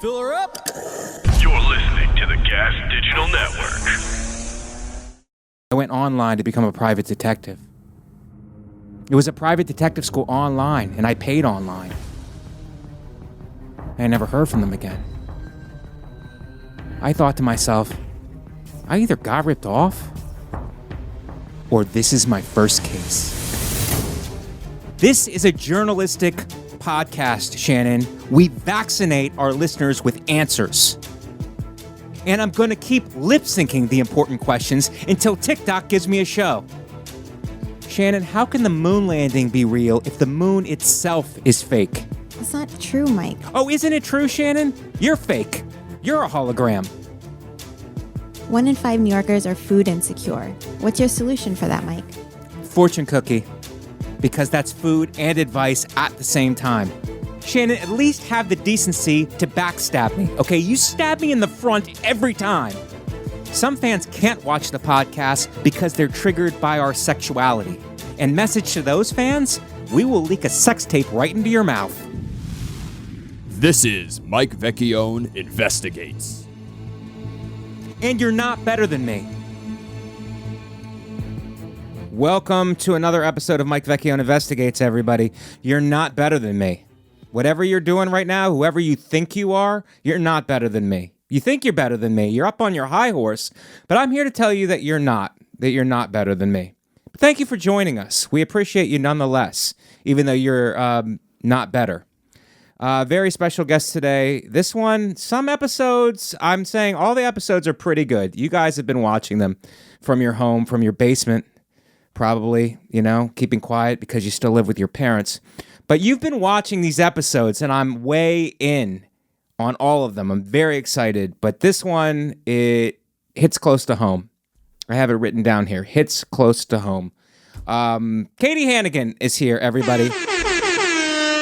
Fill her up. You're listening to the Gas Digital Network. I went online to become a private detective. It was a private detective school online, and I paid online. I never heard from them again. I thought to myself, I either got ripped off, or this is my first case. This is a journalistic podcast, Shannon. We vaccinate our listeners with answers. And I'm going to keep lip-syncing the important questions until TikTok gives me a show. Shannon, how can the moon landing be real if the moon itself is fake? That's not true, Mike. Oh, isn't it true, Shannon? You're fake. You're a hologram. 1 in 5 New Yorkers are food insecure. What's your solution for that, Mike? Fortune cookie. Because that's food and advice at the same time. Shannon, at least have the decency to backstab me, okay? You stab me in the front every time. Some fans can't watch the podcast because they're triggered by our sexuality. And message to those fans, we will leak a sex tape right into your mouth. This is Mike Vecchione Investigates. And you're not better than me. Welcome to another episode of Mike Vecchione Investigates, everybody. You're not better than me. Whatever you're doing right now, whoever you think you are, you're not better than me. You think you're better than me. You're up on your high horse, but I'm here to tell you that you're not better than me. But thank you for joining us. We appreciate you nonetheless, even though you're not better. Very special guest today. This one, some episodes, I'm saying all the episodes are pretty good. You guys have been watching them from your home, from your basement, probably, keeping quiet because you still live with your parents. But you've been watching these episodes, and I'm way in on all of them. I'm very excited. But this one, it hits close to home. I have it written down here. Hits close to home. Katie Hannigan is here, everybody.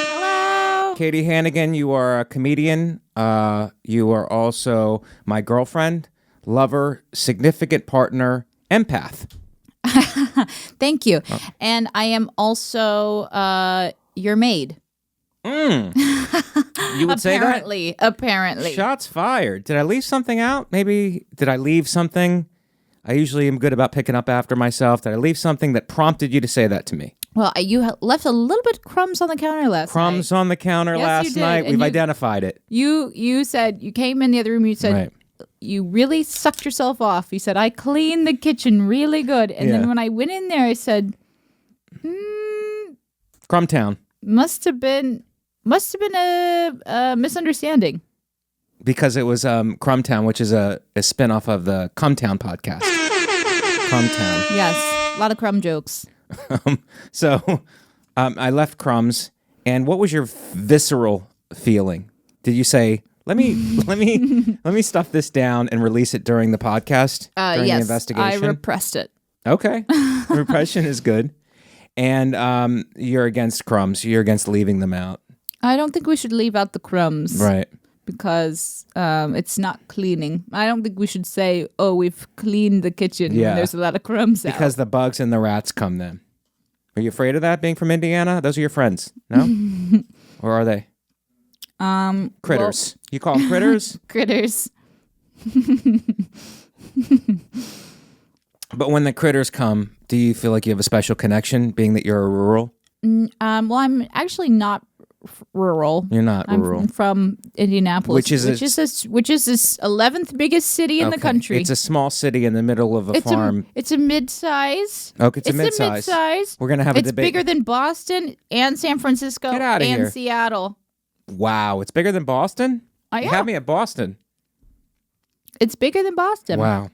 Hello. Katie Hannigan, you are a comedian. You are also my girlfriend, lover, significant partner, empath. Thank you. Oh. And I am also your maid. You would say that? Apparently. Shots fired. Did I leave something out? Maybe, did I leave something? I usually am good about picking up after myself. Did I leave something that prompted you to say that to me? Well, you left a little bit crumbs on the counter last night. Crumbs on the counter last night. We've identified it. You said, you came in the other room, you said, right. You really sucked yourself off. You said, I cleaned the kitchen really good. And then when I went in there, I said, Crumbtown. Must have been a misunderstanding. Because it was Crumbtown, which is a spinoff of the Cumtown podcast. Crumbtown. Yes, a lot of crumb jokes. So I left crumbs. And what was your visceral feeling? Did you say, let me stuff this down and release it during the podcast? During the investigation? I repressed it. Okay. Repression is good. And you're against crumbs. You're against leaving them out. I don't think we should leave out the crumbs. Right. Because it's not cleaning. I don't think we should say, oh, we've cleaned the kitchen when there's a lot of crumbs out. Because the bugs and the rats come then. Are you afraid of that, being from Indiana? Those are your friends, no? Or are they? Critters. You call them critters? Critters. But when the critters come, do you feel like you have a special connection, being that you're a rural? Well, I'm actually not rural. You're not rural. I'm from Indianapolis, which is this 11th biggest city in the country. It's a small city in the middle of a farm. It's a mid-size. Okay, it's a mid-size. We're gonna have a debate. It's bigger than Boston and San Francisco and Seattle. Wow, it's bigger than Boston? You had me at Boston. It's bigger than Boston. Wow.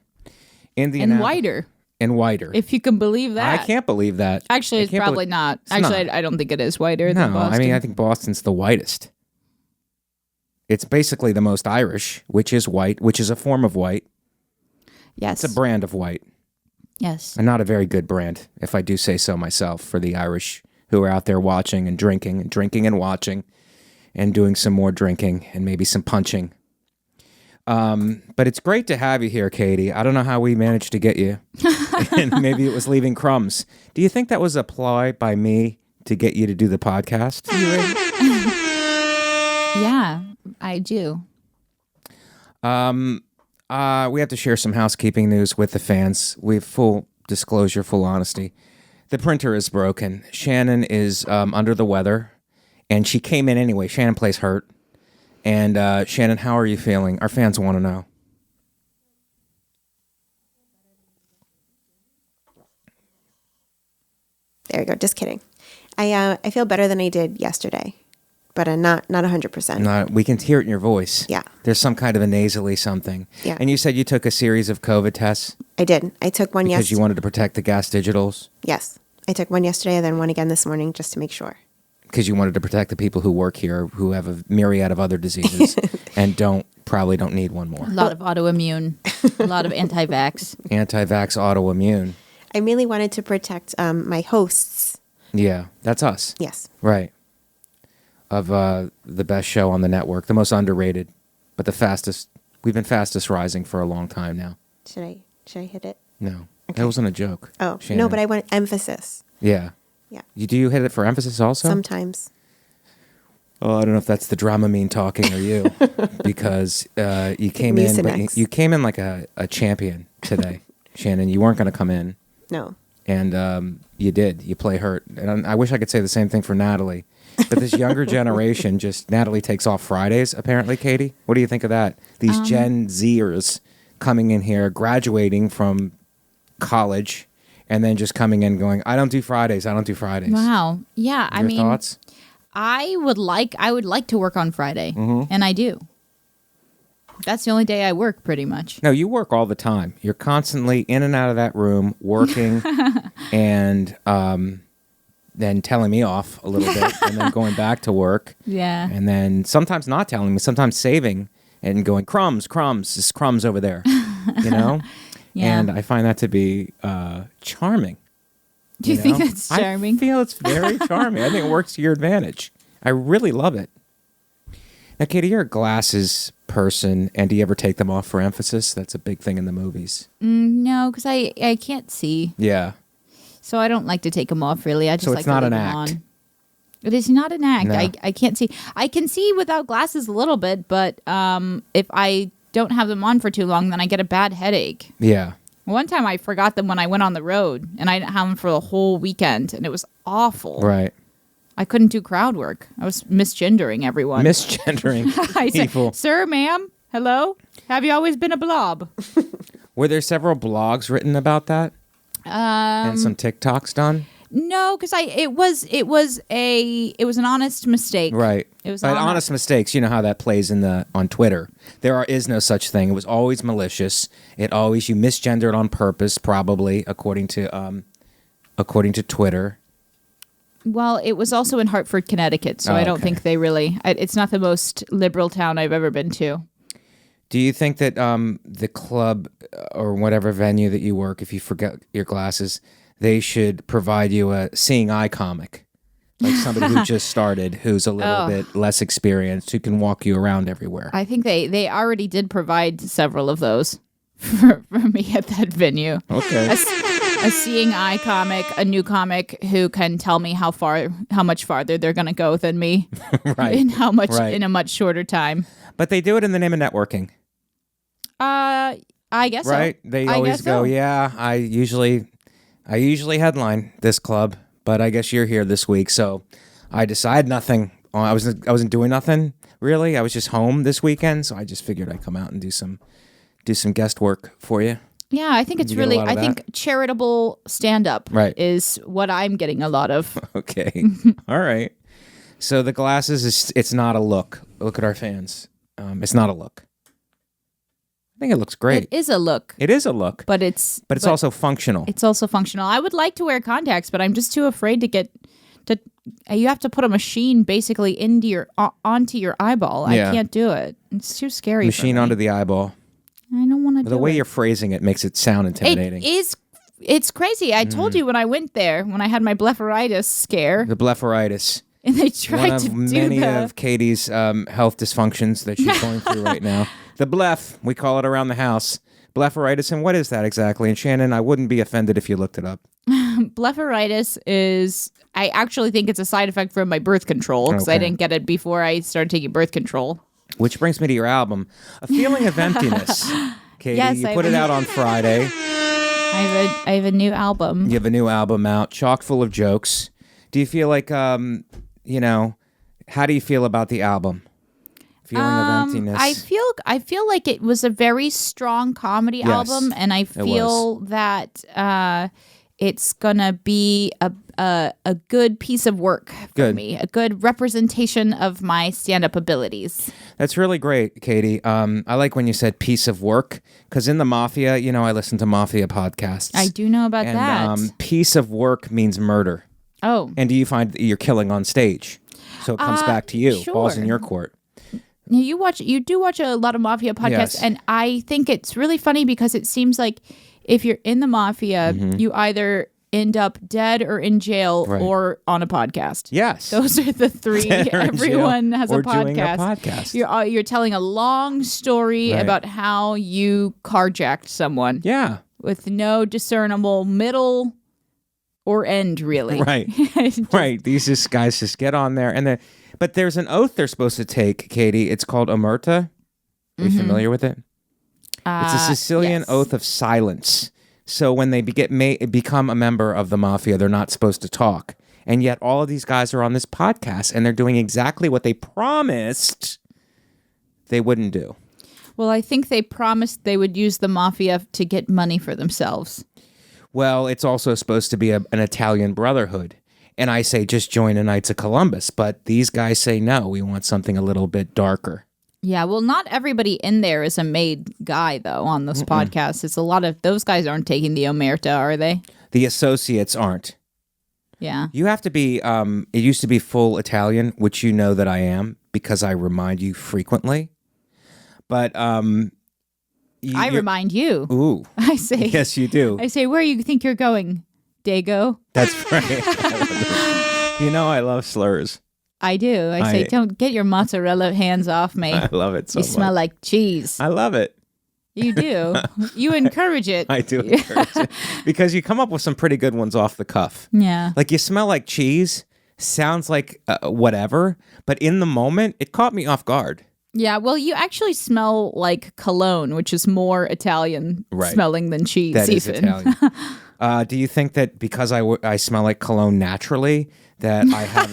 And wider. And wider. If you can believe that. I can't believe that. Actually, it's probably not. Actually, I don't think it is wider than Boston. I mean, I think Boston's the widest. It's basically the most Irish, which is white, which is a form of white. Yes. It's a brand of white. Yes. And not a very good brand, if I do say so myself, for the Irish who are out there watching and drinking and watching and doing some more drinking and maybe some punching. But it's great to have you here, Katie. I don't know how we managed to get you. And maybe it was leaving crumbs. Do you think that was a ploy by me to get you to do the podcast? Yeah, I do. We have to share some housekeeping news with the fans. We have full disclosure, full honesty. The printer is broken. Shannon is under the weather, and she came in anyway. Shannon plays hurt. And Shannon, how are you feeling? Our fans want to know. There you go. Just kidding. I feel better than I did yesterday, but I'm not 100%. We can hear it in your voice. Yeah. There's some kind of a nasally something. Yeah. And you said you took a series of COVID tests I did. I took one because yesterday. you wanted to protect the gas digitals, Yes. I took one yesterday and then one again this morning just to make sure. because you wanted to protect the people who work here who have a myriad of other diseases and probably don't need one more. A lot of autoimmune, a lot of anti-vax. Anti-vax autoimmune. I really wanted to protect my hosts. Yeah, that's us. Yes. Right. Of the best show on the network, the most underrated, but the fastest. We've been fastest rising for a long time now. Should I hit it? No, that wasn't a joke. Oh, Shannon. no, but I want emphasis. Yeah. Yeah. Do you hit it for emphasis also? Sometimes. Oh, I don't know if that's the Dramamine talking or you, because you came in, but Mucinex. you came in like a champion today, Shannon. You weren't going to come in, No. and you did. You play hurt, and I wish I could say the same thing for Natalie. But this younger generation, Natalie takes off Fridays, apparently, Katie. What do you think of that? These Gen Zers coming in here, graduating from college, and then just coming in going, I don't do Fridays. Wow. Yeah. Your thoughts? I would like to work on Friday, Mm-hmm. and I do. That's the only day I work, pretty much. No, you work all the time. You're constantly in and out of that room working and then telling me off a little bit and then going back to work. Yeah. And then sometimes not telling me, sometimes saving and going, crumbs, there's crumbs over there, you know? Yeah. And I find that to be charming. Do you think that's charming? I feel it's very charming. I think it works to your advantage. I really love it. Now, Katie, you're a glasses person, and do you ever take them off for emphasis? That's a big thing in the movies. No, because I can't see. Yeah. So I don't like to take them off, really. I just So like it's to not leave an them act. on. It is not an act. No. I can't see. I can see without glasses a little bit, but if I don't have them on for too long, then I get a bad headache. Yeah. One time I forgot them when I went on the road, and I didn't have them for the whole weekend, and it was awful. Right. I couldn't do crowd work. I was misgendering everyone. Misgendering I said, people. Sir, ma'am, hello? Have you always been a blob? Were there several blogs written about that? And some TikToks done? No, because it was an honest mistake. Right. It was but honest mistakes, you know how that plays on Twitter. Is no such thing. It was always malicious. You misgendered on purpose, probably, according to Twitter. Well, it was also in Hartford, Connecticut, so I don't think they really. It's not the most liberal town I've ever been to. Do you think that the club or whatever venue that you work, if you forget your glasses, they should provide you a seeing eye comic? Like somebody who just started, who's a little bit less experienced, who can walk you around everywhere. I think they already did provide several of those for me at that venue. Okay. A seeing eye comic, a new comic who can tell me how much farther they're going to go than me, Right. in Right. in a much shorter time. But they do it in the name of networking. I guess Right? so. They I always guess go, so. yeah, I usually headline this club, but I guess you're here this week, so I decided nothing. I wasn't doing nothing really. I was just home this weekend, so I just figured I'd come out and do some guest work for you. Yeah, I think it's You get a really. lot of I think that? charitable stand-up Right. is what I'm getting a lot of. Okay. All right. So the glasses it's not a look. Look at our fans. It's not a look. I think it looks great. It is a look, It is a look, but it's also functional. It's also functional. I would like to wear contacts, but I'm just too afraid to get to. You have to put a machine basically onto your eyeball. Yeah. I can't do it. It's too scary. Machine for me. onto the eyeball. I don't want to do The way it. you're phrasing it makes it sound intimidating. It is. It's crazy. I told you when I went there, when I had my blepharitis scare, The blepharitis. and they One tried of to do many the. of Katie's health dysfunctions that she's going through right now. The bleph, we call it around the house. Blepharitis, and what is that exactly? And Shannon, I wouldn't be offended if you looked it up. Blepharitis is. I actually think it's a side effect from my birth control because I Okay. didn't get it before I started taking birth control. Which brings me to your album, A Feeling of Emptiness. Katie, Yes, you I put it have out on Friday. I have a new album. You have a new album out, chock full of jokes. Do you feel like, how do you feel about the album? Feeling of Emptiness. I feel like it was a very strong comedy album, and I feel that it's gonna be a good piece of work for me, a good representation of my stand-up abilities. That's really great, Katie. I like when you said piece of work, because in the Mafia, I listen to Mafia podcasts. I do know about that. Piece of work means murder. Oh. And do you find that you're killing on stage? So it comes back to you. Sure. Balls in your court. You do watch a lot of Mafia podcasts, Yes. and I think it's really funny because it seems like if you're in the Mafia, you either end up dead or in jail or on a podcast. Yes. Those are the three. Dead or in Everyone jail has or a podcast. doing a podcast. You're telling a long story about how you carjacked someone. Yeah. With no discernible middle or end, really. Right. Right. These guys just get on there. But there's an oath they're supposed to take, Katie. It's called omerta. Are you familiar with it? It's a Sicilian oath of silence. So when they become a member of the Mafia, they're not supposed to talk. And yet all of these guys are on this podcast, and they're doing exactly what they promised they wouldn't do. Well, I think they promised they would use the Mafia to get money for themselves. Well, it's also supposed to be an Italian brotherhood. And I say, just join the Knights of Columbus. But these guys say, no, we want something a little bit darker. Yeah, well, not everybody in there is a made guy, though, on those podcasts. It's a lot of, those guys aren't taking the omerta, are they? The associates aren't. Yeah. You have to be, it used to be full Italian, which you know that I am, because I remind you frequently. But, I remind you. Ooh. I say. Yes, you do. I say, where you think you're going, Dago? That's right. I love slurs. I do. I say, don't get your mozzarella hands off me. I love it so you much. You smell like cheese. I love it. You do. You encourage it. I do encourage it. Because you come up with some pretty good ones off the cuff. Yeah. Like, you smell like cheese, sounds like whatever, but in the moment, it caught me off guard. Yeah, well, you actually smell like cologne, which is more Italian smelling than cheese. That is Italian. Do you think that because I smell like cologne naturally, that I have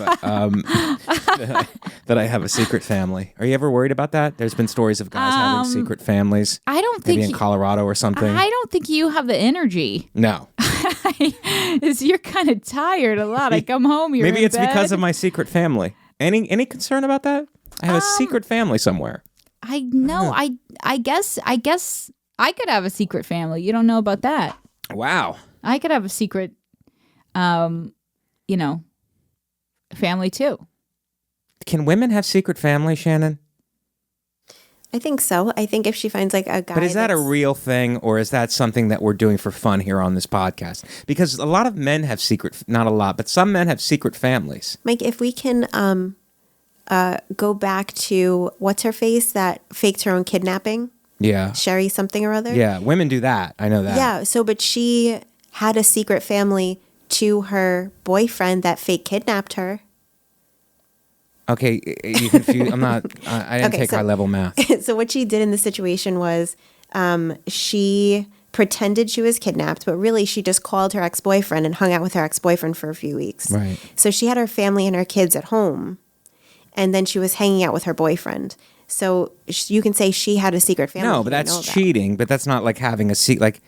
that I have a secret family? Are you ever worried about that? There's been stories of guys having secret families. I don't think maybe in Colorado or something. I don't think you have the energy. No. You're kind of tired a lot. I come home, you're maybe in it's bed. because of my secret family. Any concern about that? I have a secret family somewhere. I know. I guess I could have a secret family. You don't know about that. Wow. I could have a secret, family too. Can women have secret family, Shannon? I think so. I think if she finds like a guy. But is that a real thing, or is that something that we're doing for fun here on this podcast? Because a lot of men have not a lot, but some men have secret families. Mike, if we can go back to what's her face that faked her own kidnapping? Yeah. Sherry something or other? Yeah, women do that. I know that. Yeah, but she had a secret family to her boyfriend that fake kidnapped her. Okay, you confused. I didn't take high-level math. So what she did in the situation was she pretended she was kidnapped, but really she just called her ex-boyfriend and hung out with her ex-boyfriend for a few weeks. Right. So she had her family and her kids at home, and then she was hanging out with her boyfriend. So you can say she had a secret family. No, but that's cheating. But that's not like having a secret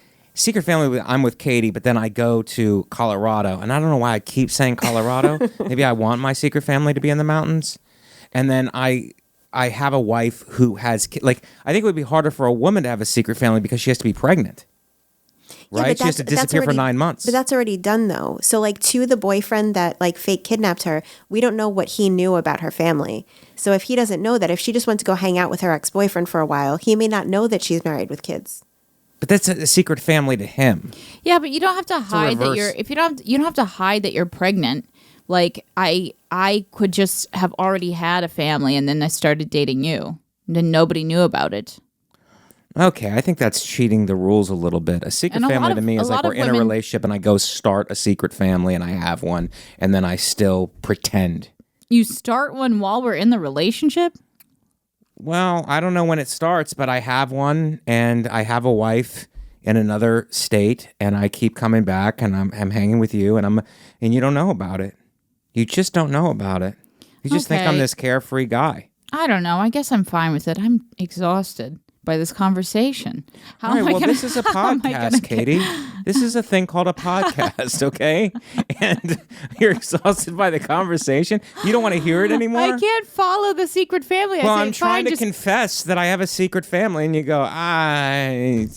family. I'm with Katie, but then I go to Colorado, and I don't know why I keep saying Colorado. Maybe I want my secret family to be in the mountains, and then I have a wife who has I think it would be harder for a woman to have a secret family because she has to be pregnant. Right? She has to disappear for 9 months. But that's already done, though. So, to the boyfriend that, fake kidnapped her, we don't know what he knew about her family. So if he doesn't know that, if she just went to go hang out with her ex-boyfriend for a while, he may not know that she's married with kids. But that's a secret family to him. Yeah, but you don't have to hide that you're. If you don't have to hide that you're pregnant. Like I could just have already had a family, and then I started dating you, and then nobody knew about it. Okay, I think that's cheating the rules a little bit. A secret family to me is like we're in a relationship and I go start a secret family and I have one, and then I still pretend. You start one while we're in the relationship? Well, I don't know when it starts, but I have one, and I have a wife in another state, and I keep coming back, and I'm hanging with you, and you don't know about it. You just don't know about it. You just think I'm this carefree guy. I don't know. I guess I'm fine with it. I'm exhausted by this conversation. All right, well, this is a podcast, Katie. This is a thing called a podcast, okay? And you're exhausted by the conversation. You don't want to hear it anymore? I can't follow the secret family. Well, I'm trying to confess that I have a secret family, and you go,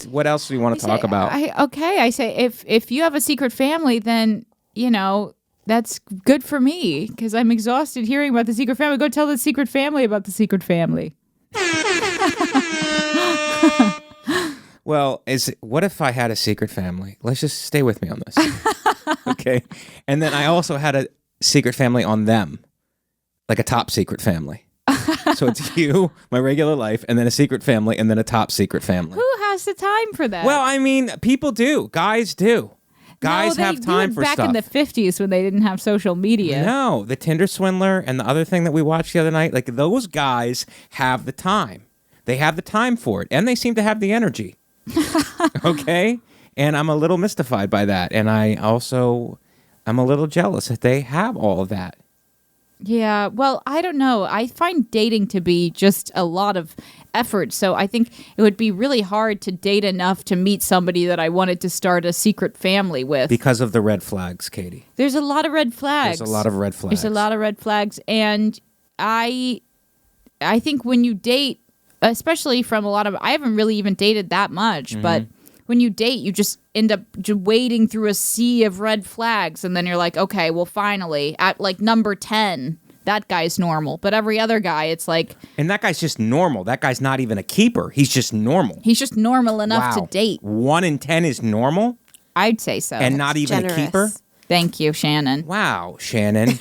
what else do you want to talk about? I say, if you have a secret family, then, that's good for me, because I'm exhausted hearing about the secret family. Go tell the secret family about the secret family. Well, what if I had a secret family? Let's just stay with me on this. Okay. And then I also had a secret family on them, like a top secret family. So it's you, my regular life, and then a secret family, and then a top secret family. Who has the time for that? Well, I mean, people do. Guys do. Guys have time for back stuff. Back in the 50s when they didn't have social media. No, the Tinder swindler and the other thing that we watched the other night, like those guys have the time. They have the time for it, and they seem to have the energy. Okay? And I'm a little mystified by that. And I'm a little jealous that they have all of that. Yeah, well, I don't know. I find dating to be just a lot of effort. So I think it would be really hard to date enough to meet somebody that I wanted to start a secret family with. Because of the red flags, Katie. There's a lot of red flags. There's a lot of red flags. And I think when you date, especially from I haven't really even dated that much, but when you date, you just end up wading through a sea of red flags. And then you're like, okay, well, finally, at like number 10, that guy's normal. But every other guy, it's like... And that guy's just normal. That guy's not even a keeper. He's just normal. He's just normal enough to date. 1 in 10 is normal? I'd say so. And not even a keeper? Thank you, Shannon. Wow, Shannon.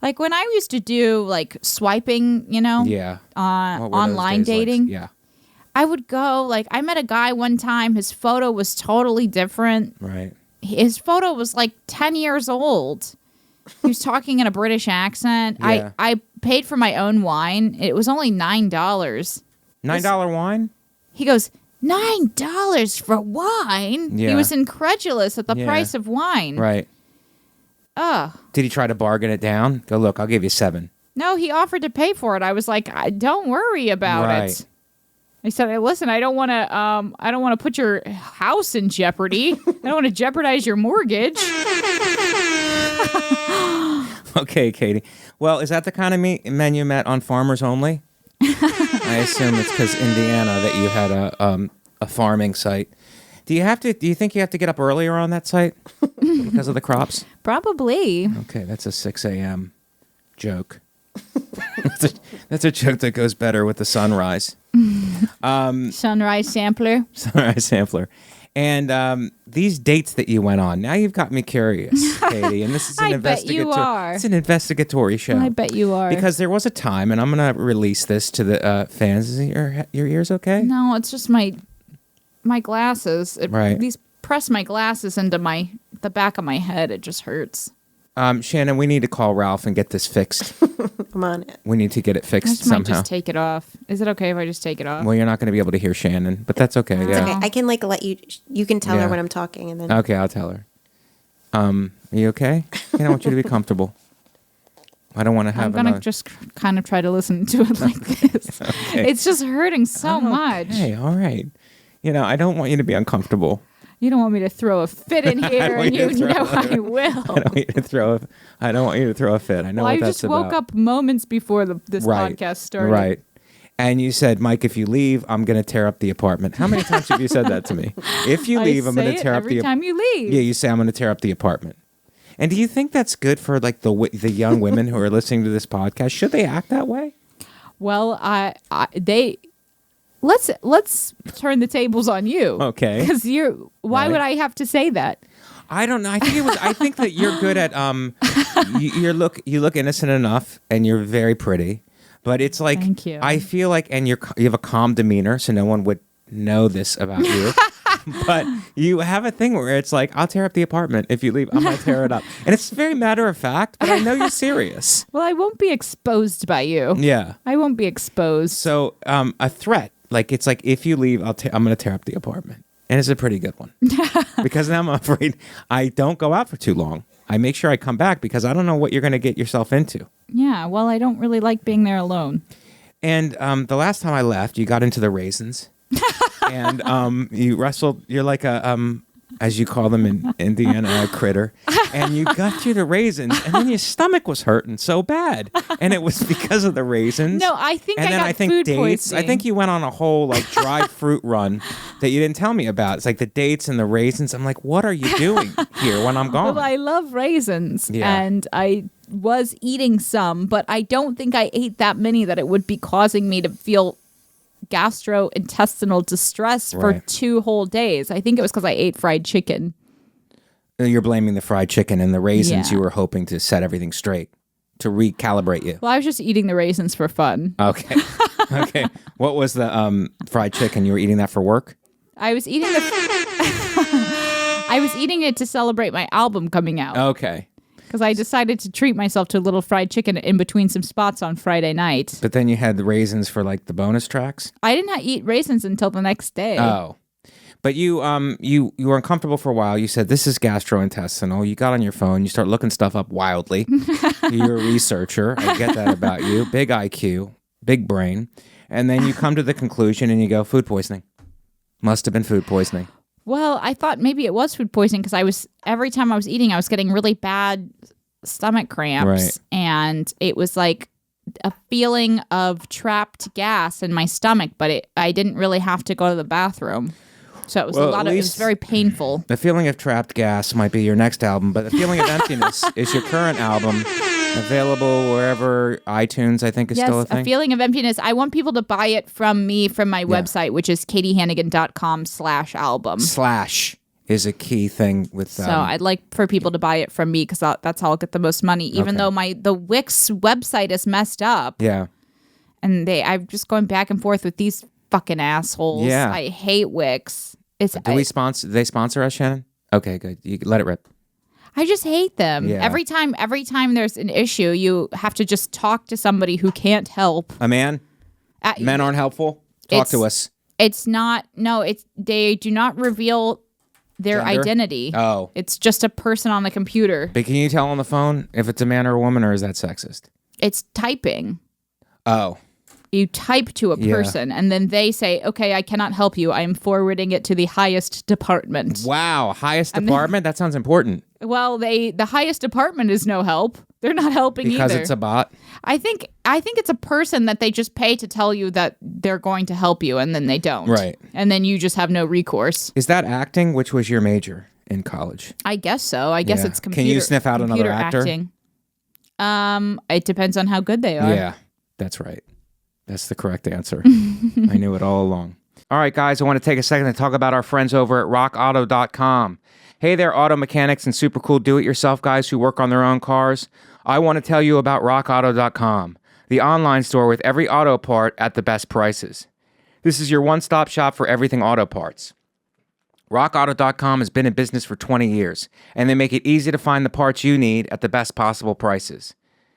Like when I used to do like swiping, Yeah. Online dating. Like? Yeah. I would go, I met a guy one time, his photo was totally different. Right. His photo was like 10 years old. He was talking in a British accent. Yeah. I paid for my own wine. It was only $9. $9 wine? He goes, $9 for wine? Yeah. He was incredulous at the price of wine. Right. Did he try to bargain it down? Go, look, I'll give you $7. No, he offered to pay for it. I was like, don't worry about it. I said, listen, I don't want to put your house in jeopardy. I don't want to jeopardize your mortgage. Okay, Katie. Well, is that the kind of men you met on Farmers Only? I assume it's because Indiana that you had a farming site. Do you think you have to get up earlier on that site because of the crops? Probably. Okay, that's a 6 a.m. joke. That's a joke that goes better with the sunrise. Sunrise sampler. Sunrise sampler. And these dates that you went on, now you've got me curious, Katie. And this is an It's an investigatory show. I bet you are. Because there was a time, and I'm going to release this to the fans. Is your ears okay? No, it's just my glasses. Right. These press my glasses into the back of my head. It just hurts. Shannon, we need to call Ralph and get this fixed. I'm on it. We need to get it fixed I might somehow. just take it off. Is it okay if I just take it off? Well, you're not going to be able to hear Shannon, but that's okay. It's Yeah. okay. I can let you. You can tell her when I'm talking, and then. Okay, I'll tell her. Are you okay? I want you to be comfortable. I don't want to have. I'm gonna just kind of try to listen to it like this. Okay. It's just hurting so much. Hey, all right. I don't want you to be uncomfortable. You don't want me to throw a fit in here, and you know I will. I don't want you to throw a fit. I know what I that's about. just woke up moments before this podcast started. Right. And you said, Mike, if you leave, I'm going to tear up the apartment. How many times have you said that to me? If you leave, I'm going to tear up the apartment. Every time you leave. Yeah, you say, I'm going to tear up the apartment. And do you think that's good for the young women who are listening to this podcast? Should they act that way? Well, let's turn the tables on you. Okay. Because why would I have to say that? I don't know. I think that you're good at you look innocent enough, and you're very pretty. But it's like, thank you. I feel like, and you have a calm demeanor, so no one would know this about you. But you have a thing where it's like, I'll tear up the apartment if you leave. I'm going to tear it up. And it's very matter of fact, but I know you're serious. Well, I won't be exposed by you. Yeah. I won't be exposed. So a threat, like it's like, if you leave, I'm going to tear up the apartment. And it's a pretty good one. Because now I'm afraid I don't go out for too long. I make sure I come back because I don't know what you're going to get yourself into. Yeah, well, I don't really like being there alone. And the last time I left, you got into the raisins. And you wrestled, you're like a, as you call them in Indiana, a critter. And you got through the raisins, and then your stomach was hurting so bad. And it was because of the raisins. No, I think I got food dates. poisoning. I think you went on a whole like dried fruit run that you didn't tell me about. It's like the dates and the raisins. I'm like, what are you doing here when I'm gone? Well, I love raisins, and I was eating some, but I don't think I ate that many that it would be causing me to feel gastrointestinal distress for 2 whole days. I think it was because I ate fried chicken. You're blaming the fried chicken and the raisins. You were hoping to set everything straight, to recalibrate you. Well, I was just eating the raisins for fun. Okay. Okay. What was the fried chicken? You were eating that for work? I was eating I was eating it to celebrate my album coming out. Okay. Because I decided to treat myself to a little fried chicken in between some spots on Friday night. But then you had the raisins for like the bonus tracks? I did not eat raisins until the next day. Oh. But you were uncomfortable for a while. You said, this is gastrointestinal. You got on your phone. You start looking stuff up wildly. You're a researcher. I get that about you. Big IQ, big brain. And then you come to the conclusion and you go, food poisoning. Must have been food poisoning. Well, I thought maybe it was food poisoning because every time I was eating, I was getting really bad stomach cramps. Right. And it was like a feeling of trapped gas in my stomach, but I didn't really have to go to the bathroom. So it was it was very painful. The feeling of trapped gas might be your next album, but the feeling of emptiness is your current album, available wherever iTunes, I think, is still a thing. A feeling of emptiness. I want people to buy it from me from my website, which is katiehannigan.com/album. / is a key thing with. So I'd like for people to buy it from me because that's how I'll get the most money. Even though the Wix website is messed up. Yeah. And I'm just going back and forth with these fucking assholes. Yeah. I hate Wix. Do they sponsor us, Shannon? Okay, good. You let it rip. I just hate them. Yeah. Every time there's an issue, you have to just talk to somebody who can't help. A man? Men aren't helpful? Talk to us. It's not. No, they do not reveal their Gender? identity. Oh. It's just a person on the computer. But can you tell on the phone if it's a man or a woman, or is that sexist? It's typing. Oh. You type to a person, and then they say, okay, I cannot help you. I am forwarding it to the highest department. Wow. Highest department? That sounds important. Well, the highest department is no help. They're not helping because either. It's a bot? I think it's a person that they just pay to tell you that they're going to help you, and then they don't. Right. And then you just have no recourse. Is that acting? Which was your major in college? I guess so. I guess it's computer. Can you sniff out another actor? Acting. It depends on how good they are. Yeah, that's right. That's the correct answer. I knew it all along. All right, guys, I want to take a second to talk about our friends over at rockauto.com. Hey there, auto mechanics and super cool do-it-yourself guys who work on their own cars. I want to tell you about rockauto.com, the online store with every auto part at the best prices. This is your one-stop shop for everything auto parts. RockAuto.com has been in business for 20 years, and they make it easy to find the parts you need at the best possible prices.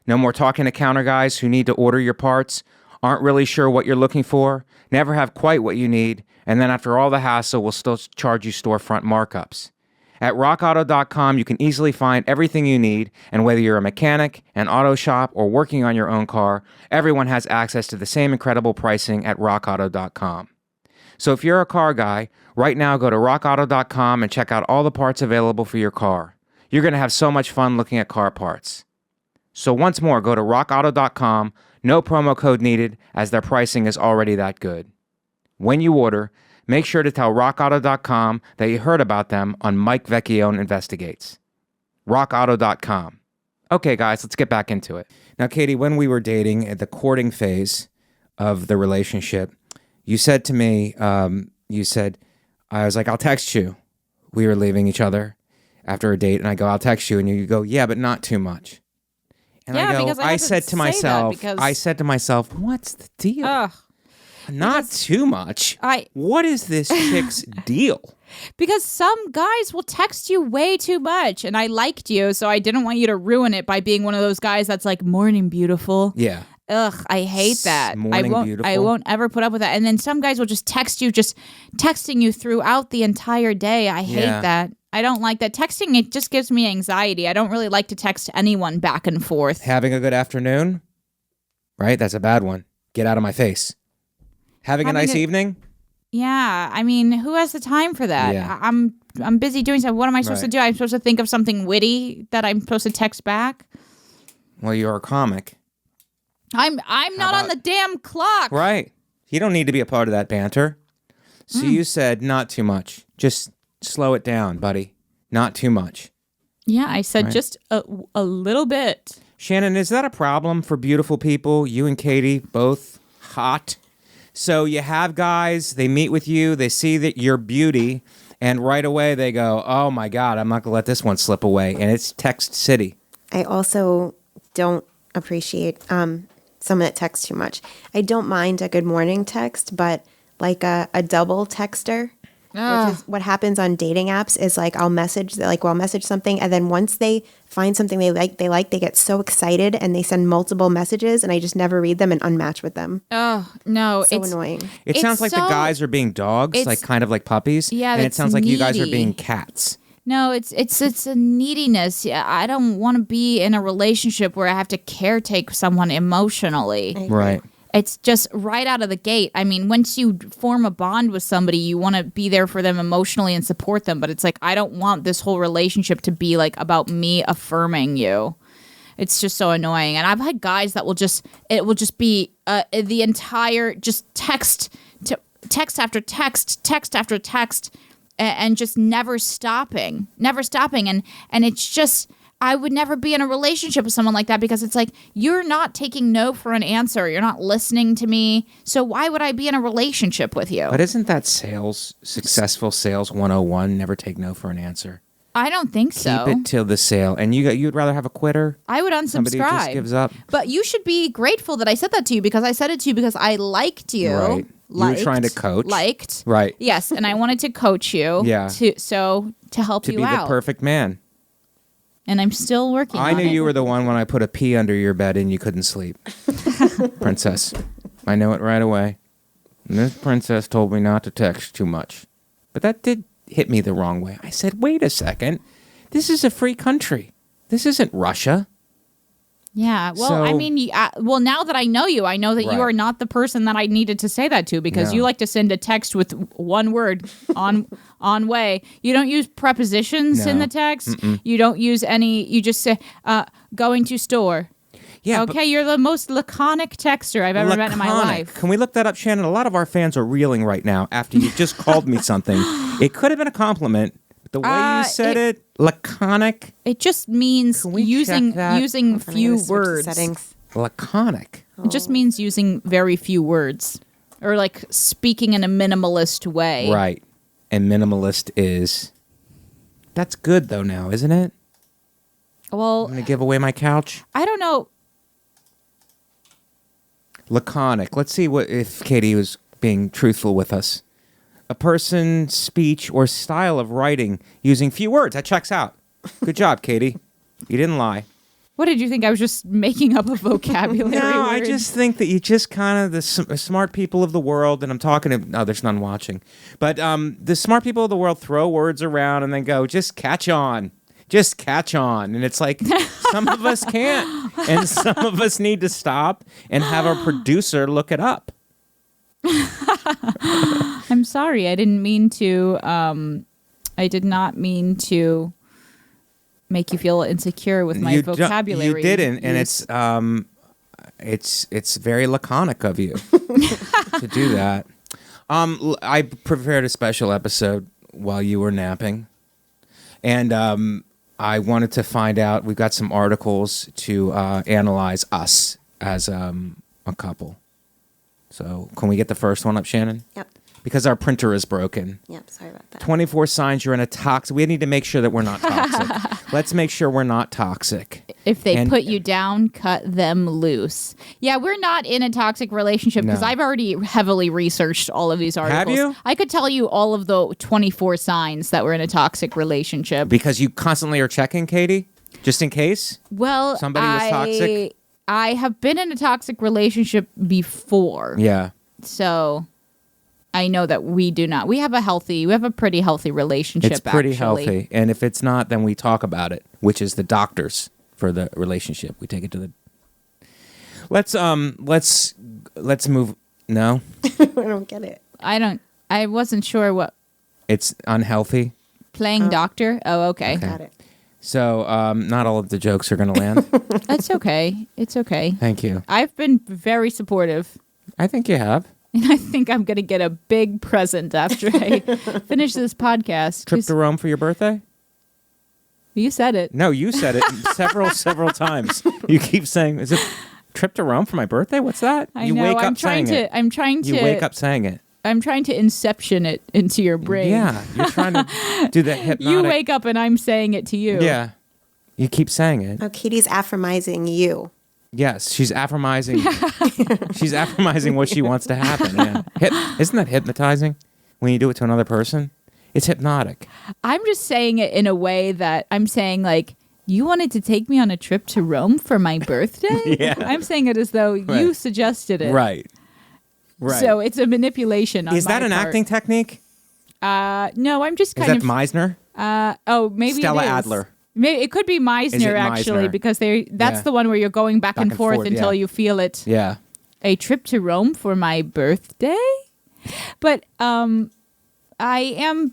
No more talking to counter guys who need to order your parts, aren't really sure what you're looking for, never have quite what you need, and then after all the hassle will still charge you storefront markups. At rockauto.com, you can easily find everything you need, and whether you're a mechanic, an auto shop, or working on your own car, everyone has access to the same incredible pricing at rockauto.com. So if you're a car guy, right now go to rockauto.com and check out all the parts available for your car. You're going to have so much fun looking at car parts. So once more, go to rockauto.com, no promo code needed, as their pricing is already that good. When you order, make sure to tell rockauto.com that you heard about them on Mike Vecchione Investigates. rockauto.com. Okay, guys, let's get back into it. Now, Katie, when we were dating at the courting phase of the relationship, you said to me, I was like, I'll text you. We were leaving each other after a date, and I go, I'll text you, and you go, yeah, but not too much. And yeah, I go, because I said to myself, what's the deal? Not too much. What is this chick's deal? Because some guys will text you way too much, and I liked you, so I didn't want you to ruin it by being one of those guys that's like, morning, beautiful. Yeah. Ugh, I hate that. Beautiful. I won't ever put up with that. And then some guys will just text you, just texting you throughout the entire day. I hate that. I don't like that. Texting, it just gives me anxiety. I don't really like to text anyone back and forth. Having a good afternoon? Right? That's a bad one. Get out of my face. Having a nice evening? Yeah. I mean, who has the time for that? Yeah. I'm busy doing something. What am I supposed to do? I'm supposed to think of something witty that I'm supposed to text back? Well, you're a comic. I'm not on the damn clock. Right. You don't need to be a part of that banter. So you said not too much. Just slow it down, buddy. Not too much. Yeah, I said just a little bit. Shannon, is that a problem for beautiful people? You and Katie, both hot. So you have guys, they meet with you, they see that you're beauty, and right away they go, oh my God, I'm not going to let this one slip away. And it's text city. I also don't appreciate someone that texts too much. I don't mind a good morning text, but like a double texter, which is what happens on dating apps, is like I'll message something, and then once they find something they get so excited and they send multiple messages, and I just never read them and unmatch with them. Oh no, it's annoying. It sounds like the guys are being dogs, like kind of like puppies. Yeah, and it sounds like you guys are being cats. No, it's a neediness. Yeah, I don't want to be in a relationship where I have to caretake someone emotionally. Right. It's just right out of the gate. I mean, once you form a bond with somebody, you want to be there for them emotionally and support them. But it's like, I don't want this whole relationship to be like about me affirming you. It's just so annoying. And I've had guys that will just be the entire just text after text, and just never stopping. And it's just, I would never be in a relationship with someone like that, because it's like, you're not taking no for an answer. You're not listening to me. So why would I be in a relationship with you? But isn't that successful sales 101? Never take no for an answer. I don't think so. Keep it till the sale. And you'd rather have a quitter? I would unsubscribe. Somebody who just gives up. But you should be grateful that I said that to you, because I said it to you because I liked you. Right. You were trying to coach. Liked. Right. Yes, and I wanted to coach you. Yeah. To help you out. To be the perfect man. And I'm still working on it. I knew you were the one when I put a pea under your bed and you couldn't sleep. Princess. I know it right away. And this princess told me not to text too much. But that did hit me the wrong way. I said, wait a second. This is a free country. This isn't Russia. Yeah. Well, I mean, now that I know you, I know that you are not the person that I needed to say that to, because you like to send a text with one word on way. You don't use prepositions in the text. Mm-mm. You don't use any. You just say going to store. Yeah. Okay, you're the most laconic texter I've ever met in my life. Can we look that up, Shannon? A lot of our fans are reeling right now after you just called me something. It could have been a compliment. The way you said it, laconic. It just means using few words. Settings. Laconic. It just means using very few words, or like speaking in a minimalist way. Right. And minimalist is. That's good though now, isn't it? Well, I'm gonna give away my couch. I don't know. Laconic. Let's see if Katie was being truthful with us. A person's speech or style of writing using few words. That checks out. Good job, Katie. You didn't lie. What did you think? I was just making up a vocabulary No, word? I just think that you just kind of, the smart people of the world, and I'm talking to, no, there's none watching, but the smart people of the world throw words around and then go, just catch on. Just catch on. And it's like, some of us can't. And some of us need to stop and have our producer look it up. I'm sorry. I didn't mean to. I did not mean to make you feel insecure with my vocabulary. You didn't, and it's very laconic of you to do that. I prepared a special episode while you were napping, and I wanted to find out. We've got some articles to analyze us as a couple. So can we get the first one up, Shannon? Yep. Because our printer is broken. Yep, sorry about that. 24 signs you're in a toxic. We need to make sure that we're not toxic. Let's make sure we're not toxic. If they put you down, cut them loose. Yeah, we're not in a toxic relationship because I've already heavily researched all of these articles. Have you? I could tell you all of the 24 signs that we're in a toxic relationship. Because you constantly are checking, Katie? Just in case? Well, somebody was toxic? I have been in a toxic relationship before. Yeah. So I know that we do not. We have a pretty healthy relationship. It's pretty actually. healthy. And if it's not, then we talk about it, which is the doctors for the relationship. We take it to the... Let's move... No? I don't get it. I wasn't sure what... It's unhealthy? Playing doctor? Oh, okay. Got it. So, not all of the jokes are going to land. That's okay. It's okay. Thank you. I've been very supportive. I think you have. And I think I'm going to get a big present after I finish this podcast. Trip to Rome for your birthday? You said it. No, you said it several times. You keep saying, is it trip to Rome for my birthday? What's that? You wake up saying it. I'm trying to... You wake up saying it. I'm trying to inception it into your brain. Yeah, you're trying to do that hypnotic... You wake up and I'm saying it to you. Yeah. You keep saying it. Oh, Katie's affirmizing you. Yes, she's affirmizing. She's affirmizing what she wants to happen. Yeah. Isn't that hypnotizing when you do it to another person? It's hypnotic. I'm just saying it in a way that I'm saying like, you wanted to take me on a trip to Rome for my birthday? Yeah. I'm saying it as though you suggested it. Right. Right. So it's a manipulation on Is that my an part. acting technique? No, I'm just kind Is of... that Meisner? Maybe Stella it is. Adler. Maybe, it could be Meisner, actually, Meisner? because that's the one where you're going back and forth until you feel it. Yeah. A trip to Rome for my birthday? But I am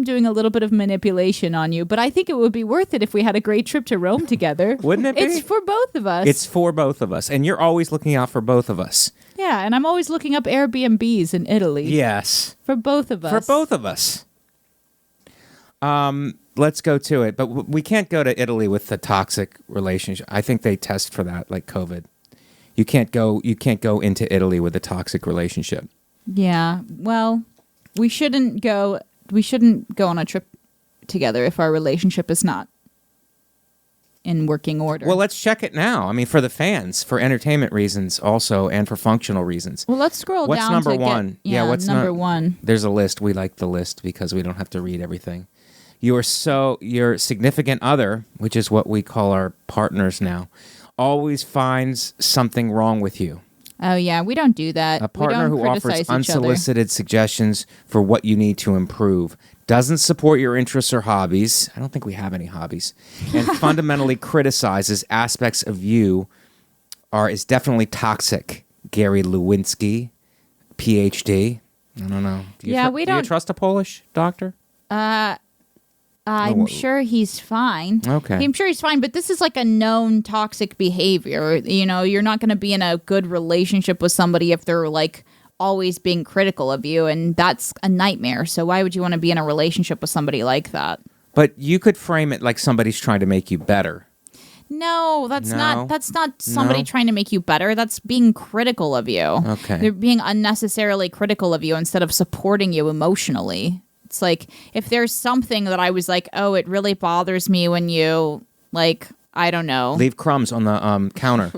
doing a little bit of manipulation on you, but I think it would be worth it if we had a great trip to Rome together. Wouldn't it be? It's for both of us. It's for both of us, and you're always looking out for both of us. Yeah, and I'm always looking up Airbnbs in Italy. Yes. For both of us. For both of us. Let's go to it, but we can't go to Italy with the toxic relationship. I think they test for that, like COVID. You can't go into Italy with a toxic relationship. Yeah. Well, we shouldn't go on a trip together if our relationship is not in working order. Well, let's check it now. I mean, for the fans, for entertainment reasons also, and for functional reasons. Well, let's scroll what's down number to one? get what's number one? There's a list. We like the list because we don't have to read everything. Your significant other, which is what we call our partners now, always finds something wrong with you. Oh, yeah. We don't do that. A partner who offers each other. unsolicited suggestions for what you need to improve, doesn't support your interests or hobbies. I don't think we have any hobbies. And fundamentally criticizes aspects of you is definitely toxic. Gary Lewinsky, PhD. I don't know. Do you trust a Polish doctor? I'm sure he's fine. Okay. I'm sure he's fine, but this is like a known toxic behavior. You know, you're not going to be in a good relationship with somebody if they're like always being critical of you, and that's a nightmare. So why would you want to be in a relationship with somebody like that? But you could frame it like somebody's trying to make you better. No, that's not somebody trying to make you better. That's being critical of you. Okay. They're being unnecessarily critical of you instead of supporting you emotionally. It's like, if there's something that I was like, oh, it really bothers me when you, like, I don't know. Leave crumbs on the counter.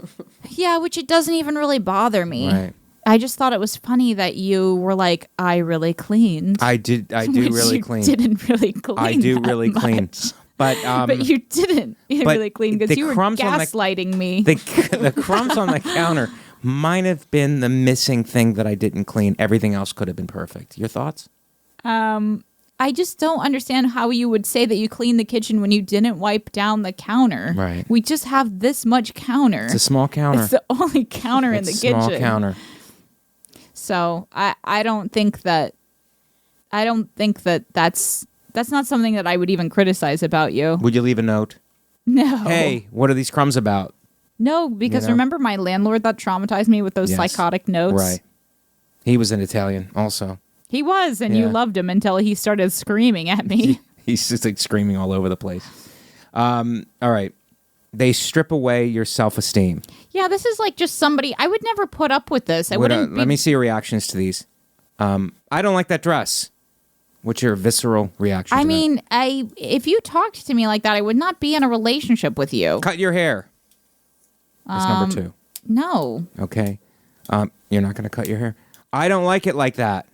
Yeah, which it doesn't even really bother me. Right. I just thought it was funny that you were like, I really cleaned. I do really clean. Didn't really clean. I do that really clean. much. But you didn't really clean because you were gaslighting me. The crumbs on the counter might have been the missing thing that I didn't clean. Everything else could have been perfect. Your thoughts? I just don't understand how you would say that you cleaned the kitchen when you didn't wipe down the counter. Right. We just have this much counter. It's a small counter. It's the only counter in the kitchen. Small counter. So I don't think that's not something that I would even criticize about you. Would you leave a note? No. Hey, what are these crumbs about? No, because remember my landlord that traumatized me with those psychotic notes? Right. He was an Italian also. He was, and you loved him until he started screaming at me. He's just like screaming all over the place. All right. They strip away your self-esteem. Yeah, this is like just somebody. I would never put up with this. Let me see your reactions to these. I don't like that dress. What's your visceral reaction? I to mean, if you talked to me like that, I would not be in a relationship with you. Cut your hair. That's number 2. No. Okay. You're not going to cut your hair? I don't like it like that.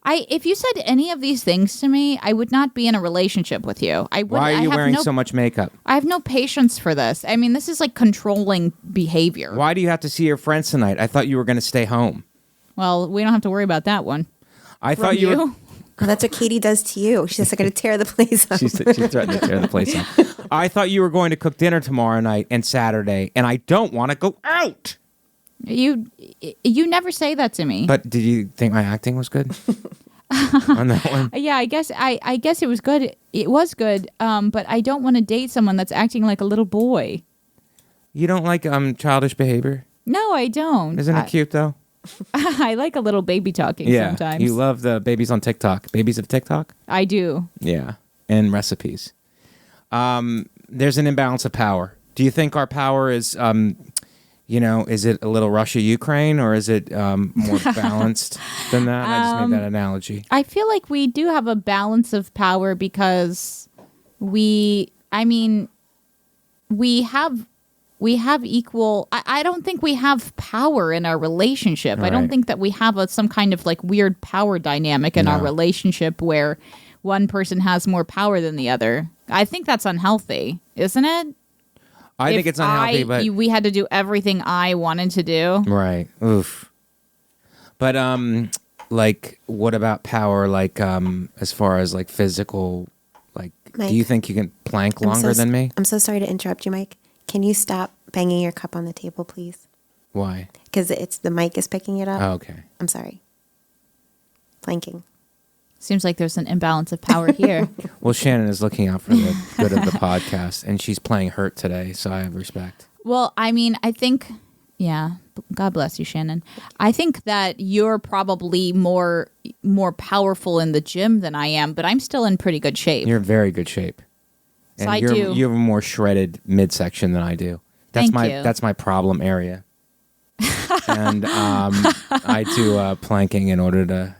If you said any of these things to me, I would not be in a relationship with you. Why are you wearing so much makeup? I have no patience for this. I mean, this is like controlling behavior. Why do you have to see your friends tonight? I thought you were going to stay home. Well, we don't have to worry about that one. I thought you were... Well, that's what Katie does to you. She's going to tear the place up. She threatened to tear the place up. I thought you were going to cook dinner tomorrow night and Saturday, and I don't want to go out. You never say that to me. But did you think my acting was good on that one? Yeah, I guess it was good. It was good. But I don't want to date someone that's acting like a little boy. You don't like childish behavior? No, I don't. Isn't it cute though? I like a little baby talking sometimes. You love the babies on TikTok. Babies of TikTok? I do. Yeah, and recipes. There's an imbalance of power. Do you think our power is, is it a little Russia-Ukraine, or is it more balanced than that? I just made that analogy. I feel like we do have a balance of power because we have equal. I don't think we have power in our relationship. Right. I don't think that we have some kind of like weird power dynamic in our relationship where one person has more power than the other. I think that's unhealthy, isn't it? I think it's unhealthy, but we had to do everything I wanted to do. Right. Oof. But like, what about power? Like, as far as like physical, like, Mike, do you think you can plank longer than me? I'm so sorry to interrupt you, Mike. Can you stop banging your cup on the table, please? Why? Because the mic is picking it up. Oh, okay. I'm sorry. Planking. Seems like there's an imbalance of power here. Well, Shannon is looking out for the good of the podcast, and she's playing hurt today, so I have respect. Well, I mean, I think, yeah, God bless you, Shannon. I think that you're probably more powerful in the gym than I am, but I'm still in pretty good shape. You're in very good shape. So and I do. You have a more shredded midsection than I do. That's That's my problem area. And I do planking in order to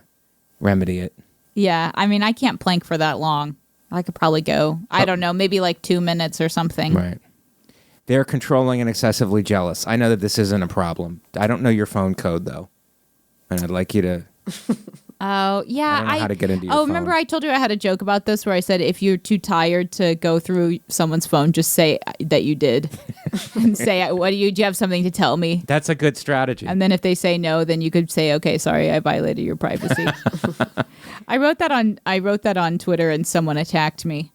remedy it. Yeah, I mean, I can't plank for that long. I could probably go, I don't know, maybe like 2 minutes or something. Right. They're controlling and excessively jealous. I know that this isn't a problem. I don't know your phone code, though. And I'd like you to... Oh, yeah. I don't know how to get into your phone. Remember I told you I had a joke about this where I said if you're too tired to go through someone's phone, just say that you did. And say, do you have something to tell me? That's a good strategy. And then if they say no, then you could say, okay, sorry, I violated your privacy. I wrote that on Twitter and someone attacked me.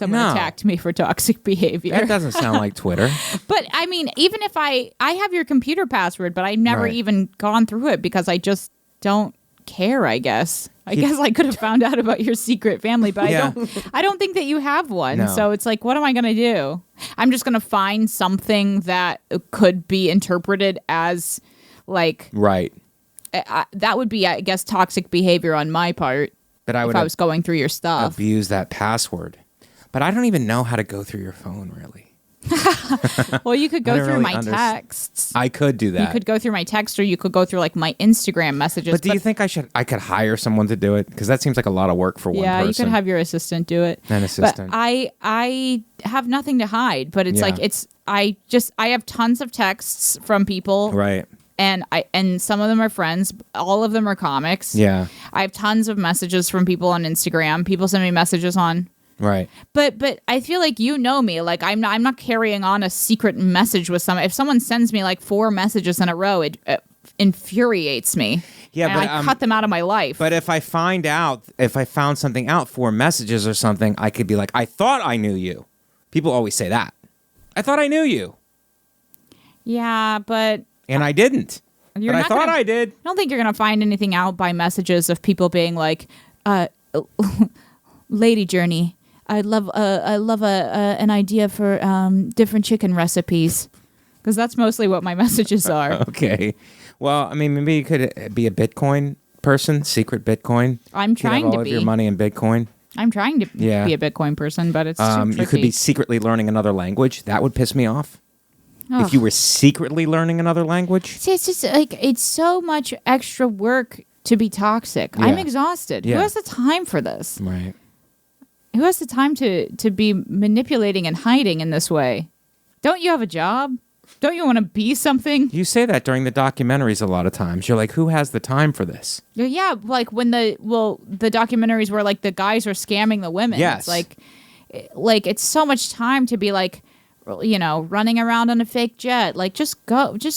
Attacked me for toxic behavior. That doesn't sound like Twitter. But I mean, even if I have your computer password, but I've never even gone through it because I just don't care, I guess. I guess I could have found out about your secret family, but I don't think that you have one. No. So it's like, what am I going to do? I'm just going to find something that could be interpreted as like... Right. That would be, I guess, toxic behavior on my part. But if I was going through your stuff. Abuse that password. But I don't even know how to go through your phone, really. Well, you could go through my texts. I could do that. You could go through my text, or you could go through like my Instagram messages. But do you think I could hire someone to do it? Because that seems like a lot of work for one person. Yeah, you could have your assistant do it. An assistant. But I have nothing to hide. But it's like I have tons of texts from people. Right. And some of them are friends. All of them are comics. Yeah. I have tons of messages from people on Instagram. People send me messages on. Right. But I feel like you know me. Like I'm not carrying on a secret message with someone. If someone sends me like 4 messages in a row, it infuriates me. Yeah, but I cut them out of my life. But if I found something out, 4 messages or something, I could be like, I thought I knew you. People always say that. I thought I knew you. Yeah, but... And I didn't. But I thought I did. I don't think you're going to find anything out by messages of people being like, Lady Journey, I love an idea for different chicken recipes. Because that's mostly what my messages are. Okay. Well, I mean, maybe you could be a Bitcoin person, secret Bitcoin. I'm trying to be. All of your money in Bitcoin. I'm trying to be a Bitcoin person, but it's too tricky. You could be secretly learning another language. That would piss me off. Oh. If you were secretly learning another language. See, it's just like, it's so much extra work to be toxic. Yeah. I'm exhausted. Yeah. Who has the time for this? Right. Who has the time to be manipulating and hiding in this way? Don't you have a job? Don't you want to be something? You say that during the documentaries a lot of times. You're like, who has the time for this? Yeah, like when the documentaries where like the guys are scamming the women. Yes. It's like it's so much time to be like, you know, running around on a fake jet. Like just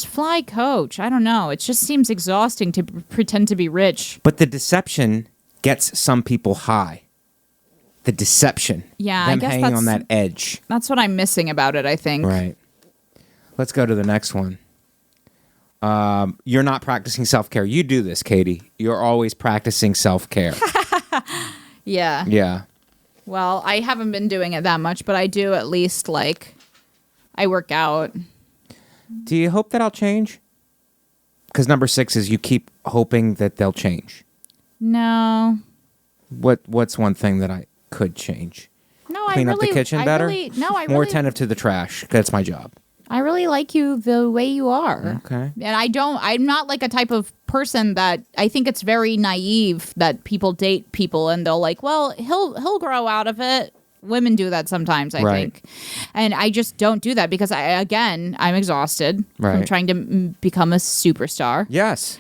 fly coach. I don't know. It just seems exhausting to pretend to be rich. But the deception gets some people high. The deception. Yeah, Them I guess hanging on that edge. That's what I'm missing about it, I think. Right. Let's go to the next one. You're not practicing self-care. You do this, Katie. You're always practicing self-care. Yeah. Yeah. Well, I haven't been doing it that much, but I do at least, like, I work out. Do you hope that I'll change? Because number 6 is you keep hoping that they'll change. No. What's one thing that I could change? No, Clean up the kitchen better? More I attentive to the trash. That's my job. I really like you the way you are. Okay. And I'm not like a type of person that I think it's very naive that people date people and they'll like, well, he'll grow out of it. Women do that sometimes, I think. And I just don't do that because I'm exhausted from trying to become a superstar. Yes.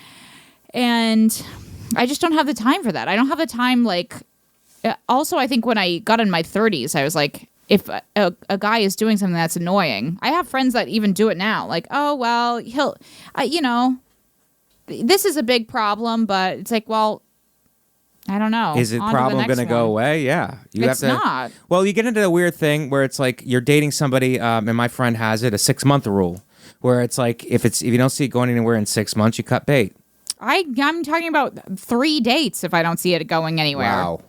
And I just don't have the time for that. I don't have the time, like, also, I think when I got in my 30s, I was like, if a guy is doing something that's annoying, I have friends that even do it now. Like, oh, well, he'll, you know, this is a big problem, but it's like, well, I don't know. Is the problem going to go away? Yeah. It's not. Well, you get into a weird thing where it's like you're dating somebody, and my friend has it, a 6-month rule, where it's like if you don't see it going anywhere in 6 months, you cut bait. I'm talking about 3 dates if I don't see it going anywhere. Wow.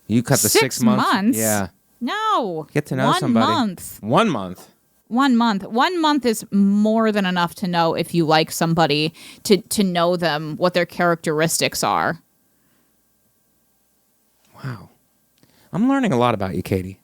You cut the 6 months? Yeah. No. Get to know somebody. 1 month. 1 month. 1 month. 1 month is more than enough to know if you like somebody, to know them, what their characteristics are. Wow. I'm learning a lot about you, Katie.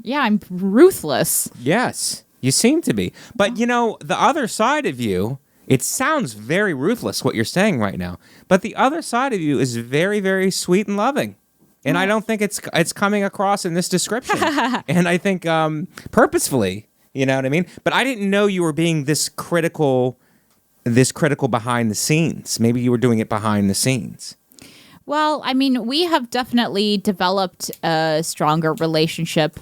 Yeah, I'm ruthless. Yes, you seem to be. But, you know, the other side of you, it sounds very ruthless what you're saying right now. But the other side of you is very, very sweet and loving. And I don't think it's coming across in this description. And I think purposefully, you know what I mean? But I didn't know you were being this critical behind the scenes. Maybe you were doing it behind the scenes. Well, I mean, we have definitely developed a stronger relationship.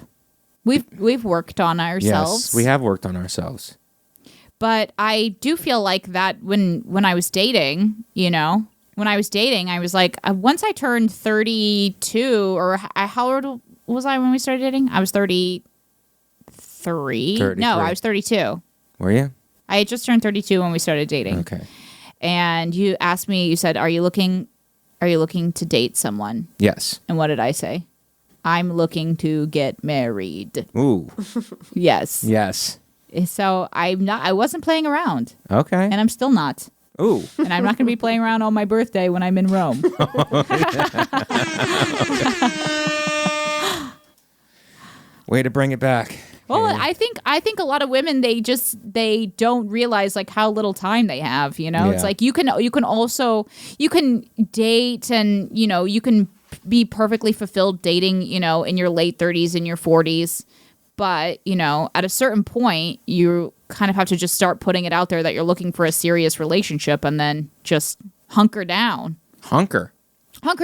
We've worked on ourselves. Yes, we have worked on ourselves. But I do feel like that when I was dating, you know, I was like, once I turned 32, or how old was I when we started dating? I was 33. No, I was 32. Were you? I had just turned 32 when we started dating. Okay. And you asked me, you said, are you looking to date someone? Yes. And what did I say? I'm looking to get married. Ooh. Yes. Yes. So I wasn't playing around. Okay. And I'm still not. Ooh. And I'm not going to be playing around on my birthday when I'm in Rome. Way to bring it back. Well, Yeah. I think a lot of women, they don't realize like how little time they have, you know? Yeah. It's like you can date, and you know, you can be perfectly fulfilled dating, you know, in your late 30s and your 40s. But, you know, at a certain point, you kind of have to just start putting it out there that you're looking for a serious relationship, and then just hunker down. Hunker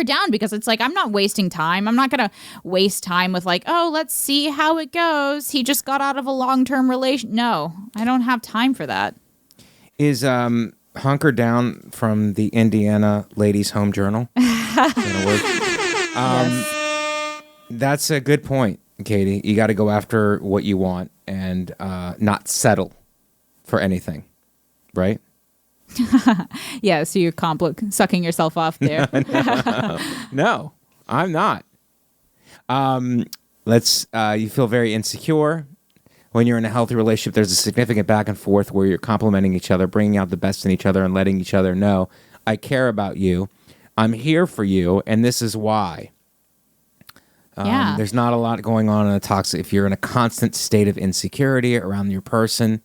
Down, because it's like, I'm not wasting time. I'm not going to waste time with like, oh, let's see how it goes. He just got out of a long-term relation. No, I don't have time for that. Is hunker down from the Indiana Ladies Home Journal? Is that a word? Yes. That's a good point, Katie. You got to go after what you want and not settle for anything, right? Yeah, so you're sucking yourself off there. No, I'm not. You feel very insecure. When you're in a healthy relationship, there's a significant back and forth where you're complimenting each other, bringing out the best in each other, and letting each other know, I care about you. I'm here for you, and this is why. Yeah. There's not a lot going on in a toxic. If you're in a constant state of insecurity around your person,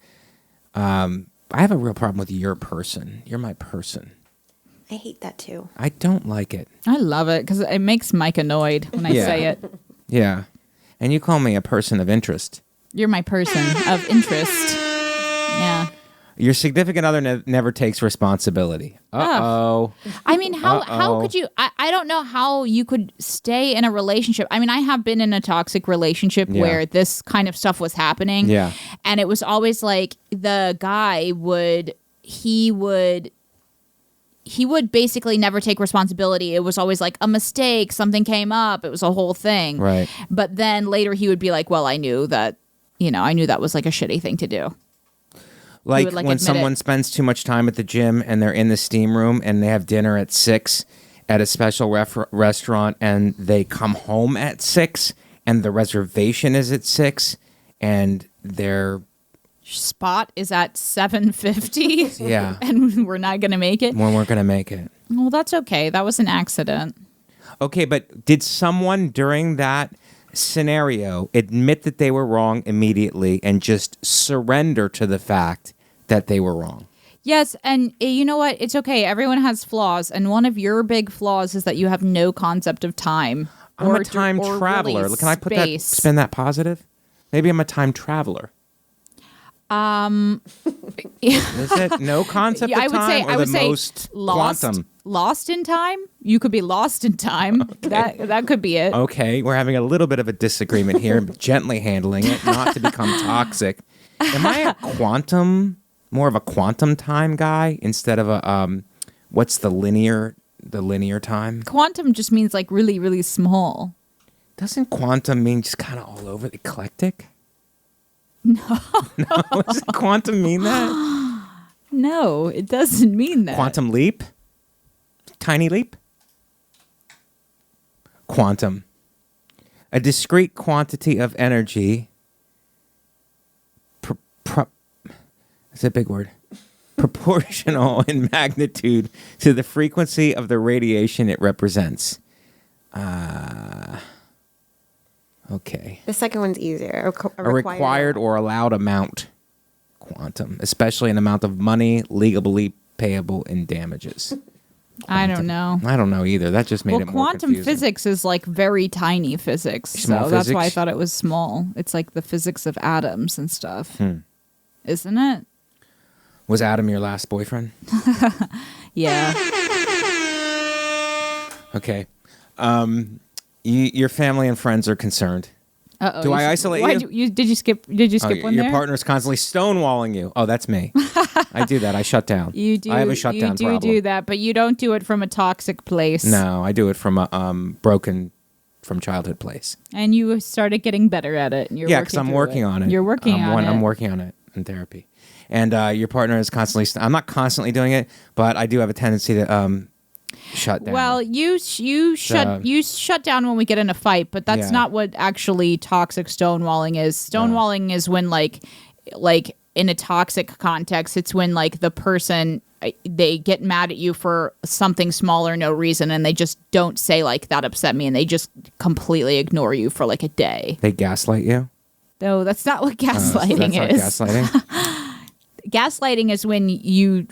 I have a real problem with your person. You're my person. I hate that too. I don't like it. I love it because it makes Mike annoyed when I say it. Yeah. And you call me a person of interest. You're my person of interest. Yeah. Your significant other never takes responsibility. Uh-oh. I mean, how could you... I don't know how you could stay in a relationship. I mean, I have been in a toxic relationship where this kind of stuff was happening. Yeah. And it was always like the guy would basically never take responsibility. It was always like a mistake. Something came up. It was a whole thing. Right. But then later he would be like, well, I knew that was like a shitty thing to do. Like when someone spends too much time at the gym and they're in the steam room and they have dinner at 6 at a special restaurant and they come home at 6 and the reservation is at 6 and their spot is at 7:50. Yeah. And we're not going to make it. When we're going to make it. Well, that's okay. That was an accident. Okay, but did someone during that scenario admit that they were wrong immediately and just surrender to the fact that they were wrong? Yes, and you know what? It's okay. Everyone has flaws, and one of your big flaws is that you have no concept of time. I'm a time traveler. Really Can I spin that positive? Maybe I'm a time traveler. Is it no concept of time? I would say quantum? Lost in time? You could be lost in time. Okay. That could be it. Okay, we're having a little bit of a disagreement here, gently handling it, not to become toxic. Am I more of a quantum time guy instead of a what's the linear time? Quantum just means like really, really small. Doesn't quantum mean just kind of all over, eclectic? No. Does quantum mean that? No, it doesn't mean that. Quantum leap? Tiny leap? Quantum. A discrete quantity of energy. That's a big word. Proportional in magnitude to the frequency of the radiation it represents. Okay. The second one's easier. A required or allowed amount. Quantum. Especially an amount of money legally payable in damages. I don't know. I don't know either. That just made it more quantum confusing. physics is like very tiny physics. Small That's physics? why I thought it was small. It's like the physics of atoms and stuff. Isn't it? Was Adam your last boyfriend? Yeah. Okay. Your family and friends are concerned. Uh-oh. Do I isolate you? Did you skip one there? Your partner's constantly stonewalling you. Oh, that's me. I do that. I shut down. You do. I have a shutdown problem. You do that, but you don't do it from a toxic place. No, I do it from a broken from childhood place. And you started getting better at it. And because I'm working on it. You're working on it. I'm working on it in therapy. And your partner is constantly... I'm not constantly doing it, but I do have a tendency to shut down. Well, you shut down when we get in a fight, but that's not what actually toxic stonewalling is. Stonewalling is when like in a toxic context, it's when like the person, they get mad at you for something small or no reason, and they just don't say like that upset me, and they just completely ignore you for like a day. They gaslight you? No, that's not what gaslighting that's is. Not gaslighting? Gaslighting is when you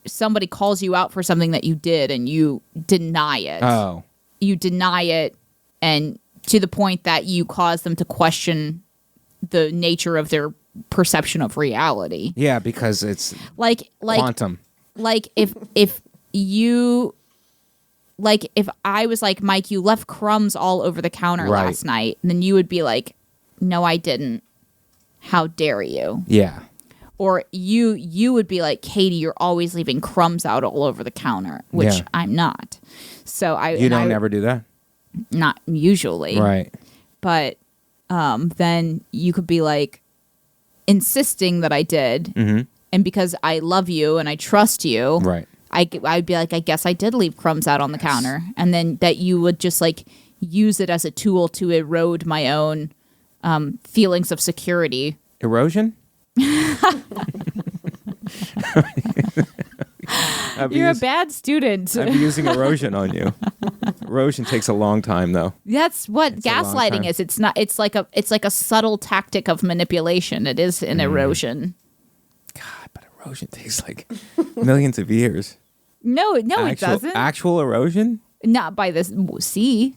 somebody calls you out for something that you did and you deny it. Oh. You deny it, and to the point that you cause them to question the nature of their perception of reality. Yeah, because it's like quantum. Like if I was like, Mike, you left crumbs all over the counter last night, and then you would be like, no, I didn't. How dare you? Yeah. Or you would be like, Katie, you're always leaving crumbs out all over the counter, which I'm not. So You don't ever do that? Not usually. Right. But then you could be like insisting that I did. Mm-hmm. And because I love you and I trust you, right. I'd be like, I guess I did leave crumbs out on the counter. And then that you would just like use it as a tool to erode my own feelings of security. Erosion? You're a bad student. I'm using erosion on you. Erosion takes a long time, though. That's what gaslighting is. It's not. It's like a subtle tactic of manipulation. It is an erosion. God, but Erosion takes like millions of years. No, it doesn't. Actual erosion? Not by the sea.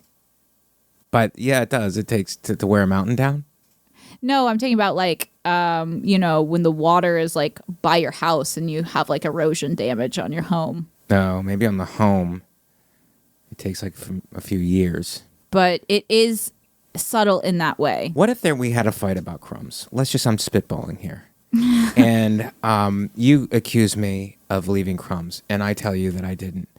But yeah, it does. It takes to wear a mountain down. No, I'm talking about like, when the water is like by your house and you have like erosion damage on your home. No, maybe on the home. It takes like a few years. But it is subtle in that way. What if we had a fight about crumbs? I'm spitballing here. And you accuse me of leaving crumbs, and I tell you that I didn't.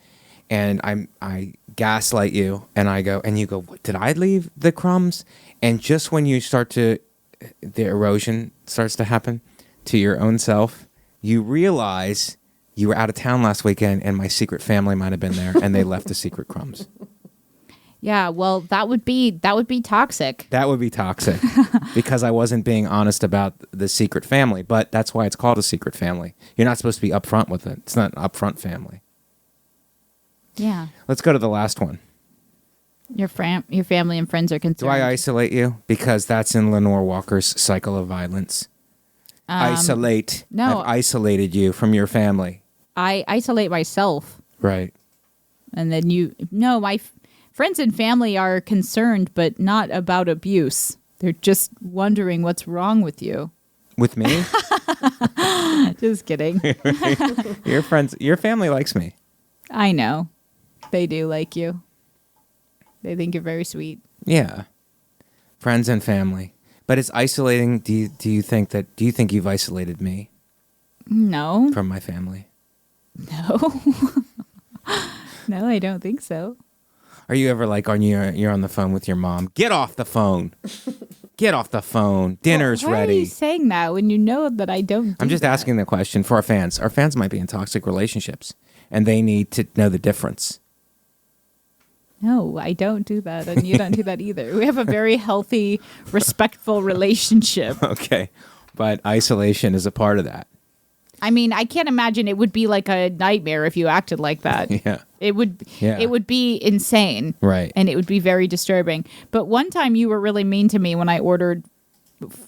And I gaslight you, and I go, and you go, what, did I leave the crumbs? And just when you the erosion starts to happen to your own self, you realize you were out of town last weekend, and my secret family might have been there, and they left the secret crumbs. Yeah, well, that would be toxic. That would be toxic because I wasn't being honest about the secret family, but that's why it's called a secret family. You're not supposed to be upfront with it. It's not an upfront family. Yeah. Let's go to the last one. Your family and friends are concerned. Do I isolate you? Because that's in Lenore Walker's Cycle of Violence. Isolate. No. I've isolated you from your family. I isolate myself. Right. And then my friends and family are concerned, but not about abuse. They're just wondering what's wrong with you. With me? Just kidding. Your family likes me. I know. They do like you. They think you're very sweet. Yeah. Friends and family. But it's isolating. Do you think you've isolated me? No. From my family? No. No, I don't think so. Are you ever like you're on the phone with your mom? Get off the phone. Get off the phone. Dinner's why ready. Why are you saying that when you know that I don't do I'm just asking the question for our fans. Our fans might be in toxic relationships, and they need to know the difference. No, I don't do that, and you don't do that either. We have a very healthy, respectful relationship. Okay, but isolation is a part of that. I mean, I can't imagine it would be like a nightmare if you acted like that. Yeah. It would be insane. Right. And it would be very disturbing. But one time you were really mean to me when I ordered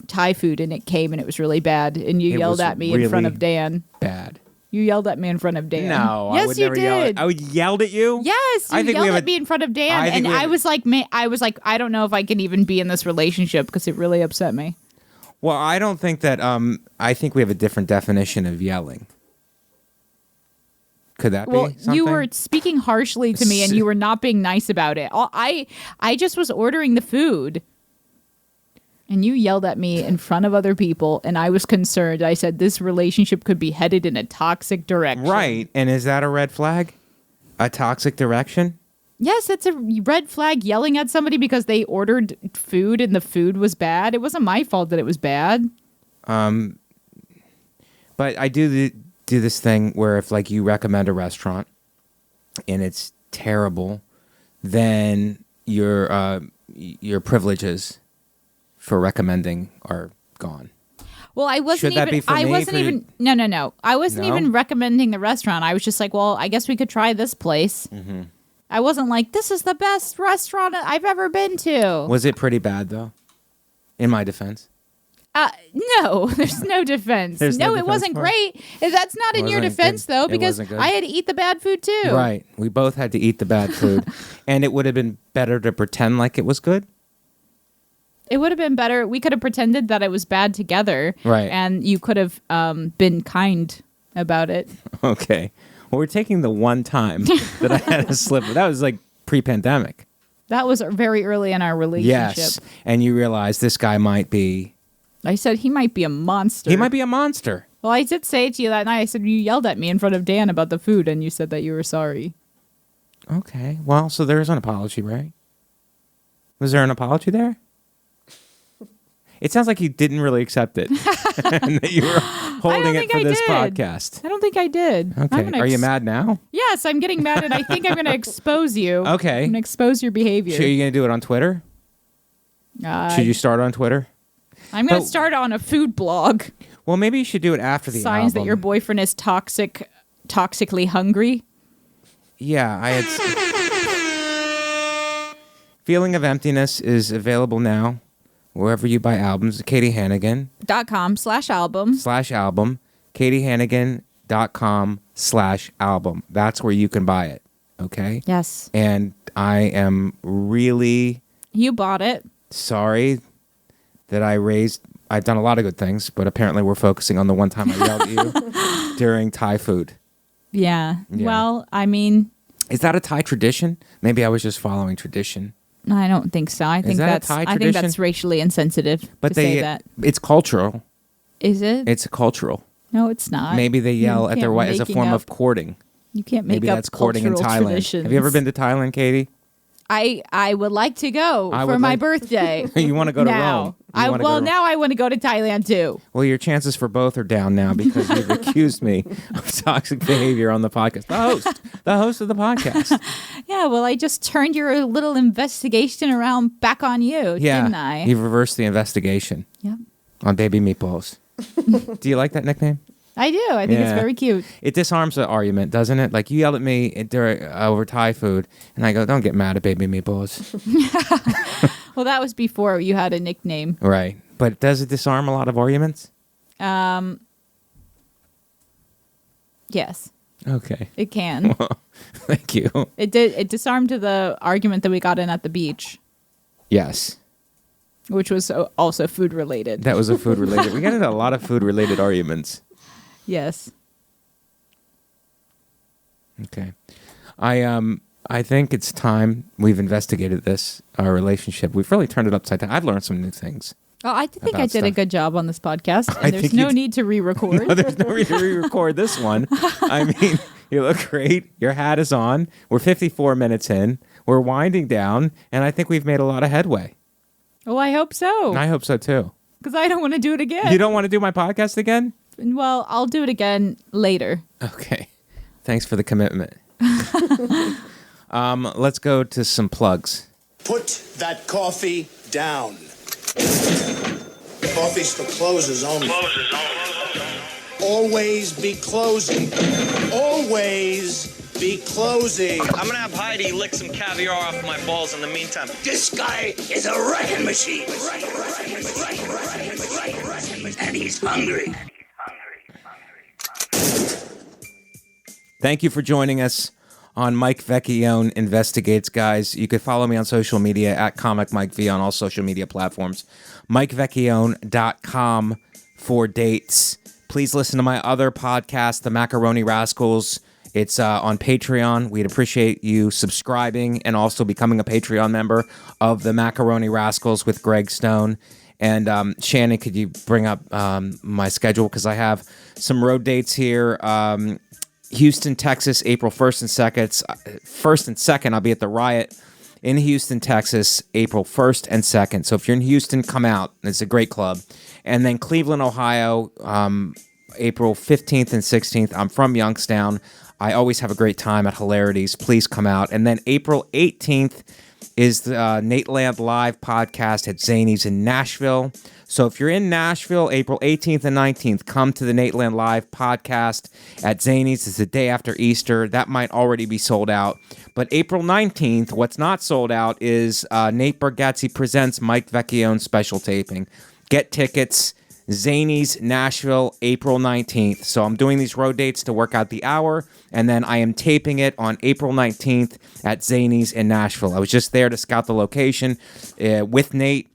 Thai food and it came and it was really bad. And you yelled at me in front of Dan. Bad. You yelled at me in front of Dan. No, yes, I would you never did. I would yelled at you? Yes, you yelled at me in front of Dan. And I was like, I don't know if I can even be in this relationship because it really upset me. Well, I don't think that, I think we have a different definition of yelling. Could that be something? You were speaking harshly to me and you were not being nice about it. I just was ordering the food and you yelled at me in front of other people and I was concerned. I said, this relationship could be headed in a toxic direction. Right. And is that a red flag? A toxic direction? Yes, that's a red flag, yelling at somebody because they ordered food and the food was bad. It wasn't my fault that it was bad. But I do this thing where if like you recommend a restaurant and it's terrible, then your privileges for recommending are gone. Well, I wasn't Should that be for me? No. I wasn't even recommending the restaurant. I was just like, well, I guess we could try this place. Mm-hmm. I wasn't like, this is the best restaurant I've ever been to. Was it pretty bad, though? In my defense? No, there's no defense. No, it wasn't great. That's not in your defense, though, because I had to eat the bad food, too. Right. We both had to eat the bad food. And it would have been better to pretend like it was good? It would have been better. We could have pretended that it was bad together. Right. And you could have been kind about it. Okay. Well, we're taking the one time that I had a slip. That was like pre-pandemic. That was very early in our relationship. Yes. And you realize this guy might be... I said he might be a monster. He might be a monster. Well, I did say it to you that night. I said, you yelled at me in front of Dan about the food, and you said that you were sorry. Okay. Well, so there's an apology, right? Was there an apology there? It sounds like you didn't really accept it. And that you were holding it for this podcast. I don't think I did. Okay. Are you mad now? Yes, I'm getting mad, and I think I'm going to expose you. Okay. I'm going to expose your behavior. So are you going to do it on Twitter? Should you start on Twitter? I'm going to start on a food blog. Well, maybe you should do it after the Signs album. that your boyfriend is toxically hungry. Yeah, I had... Feeling of Emptiness is available now wherever you buy albums. Katie Hannigan. .com/album. /album. KatieHannigan.com/album. That's where you can buy it. Okay? Yes. And I am really... You bought it. Sorry that I've done a lot of good things, but apparently we're focusing on the one time I yelled at you during Thai food. Yeah. Well, I mean... Is that a Thai tradition? Maybe I was just following tradition. I don't think so. I think that's racially insensitive to say that. It's cultural. Is it? It's cultural. No, it's not. Maybe they yell at their wife as a form of courting. You can't make Maybe up that's courting in Thailand. Traditions. Have you ever been to Thailand, Katie? I would like to go for my birthday. You want to go to Rome? Now I want to go to Thailand too. Well, your chances for both are down now because you've accused me of toxic behavior on the podcast. The host of the podcast. Yeah, well, I just turned your little investigation around back on you, didn't I? You've reversed the investigation. Yep. On baby meatballs. Do you like that nickname? I do. I think it's very cute. It disarms the argument, doesn't it? Like, you yelled at me over Thai food, and I go, don't get mad at baby meatballs. Well, that was before you had a nickname. Right. But does it disarm a lot of arguments? Yes. Okay. It can. Well, thank you. It disarmed the argument that we got in at the beach. Yes. Which was also food related. That was a food related. We got into a lot of food related arguments. Yes. Okay. I think it's time we've investigated our relationship. We've really turned it upside down. I've learned some new things. Oh, I think I did a good job on this podcast. And there's no need to re-record. No, there's no need to re-record this one. I mean, you look great. Your hat is on. We're 54 minutes in. We're winding down. And I think we've made a lot of headway. Oh, I hope so. I hope so, too. Because I don't want to do it again. You don't want to do my podcast again? Well, I'll do it again later. Okay. Thanks for the commitment. Let's go to some plugs. Put that coffee down. Coffee's for closers only. Always be closing. Always be closing. I'm gonna have Heidi lick some caviar off my balls in the meantime. This guy is a wrecking machine. And he's hungry. Thank you for joining us on Mike Vecchione Investigates, guys. You can follow me on social media at Comic Mike V on all social media platforms. MikeVecchione.com for dates. Please listen to my other podcast, The Macaroni Rascals. It's on Patreon. We'd appreciate you subscribing and also becoming a Patreon member of The Macaroni Rascals with Greg Stone. And Shannon, could you bring up my schedule? Because I have some road dates here. Houston, Texas, April 1st and 2nd. 1st and 2nd, I'll be at the Riot in Houston, Texas, April 1st and 2nd. So if you're in Houston, come out. It's a great club. And then Cleveland, Ohio, April 15th and 16th. I'm from Youngstown. I always have a great time at Hilarities. Please come out. And then April 18th is the Nate Land Live podcast at Zany's in Nashville. So if you're in Nashville, April 18th and 19th, come to the Nate Land Live podcast at Zany's. It's the day after Easter. That might already be sold out. But April 19th, what's not sold out is Nate Bargatze presents Mike Vecchione special taping. Get tickets. Zany's, Nashville, April 19th. So I'm doing these road dates to work out the hour, and then I am taping it on April 19th at Zany's in Nashville. I was just there to scout the location with Nate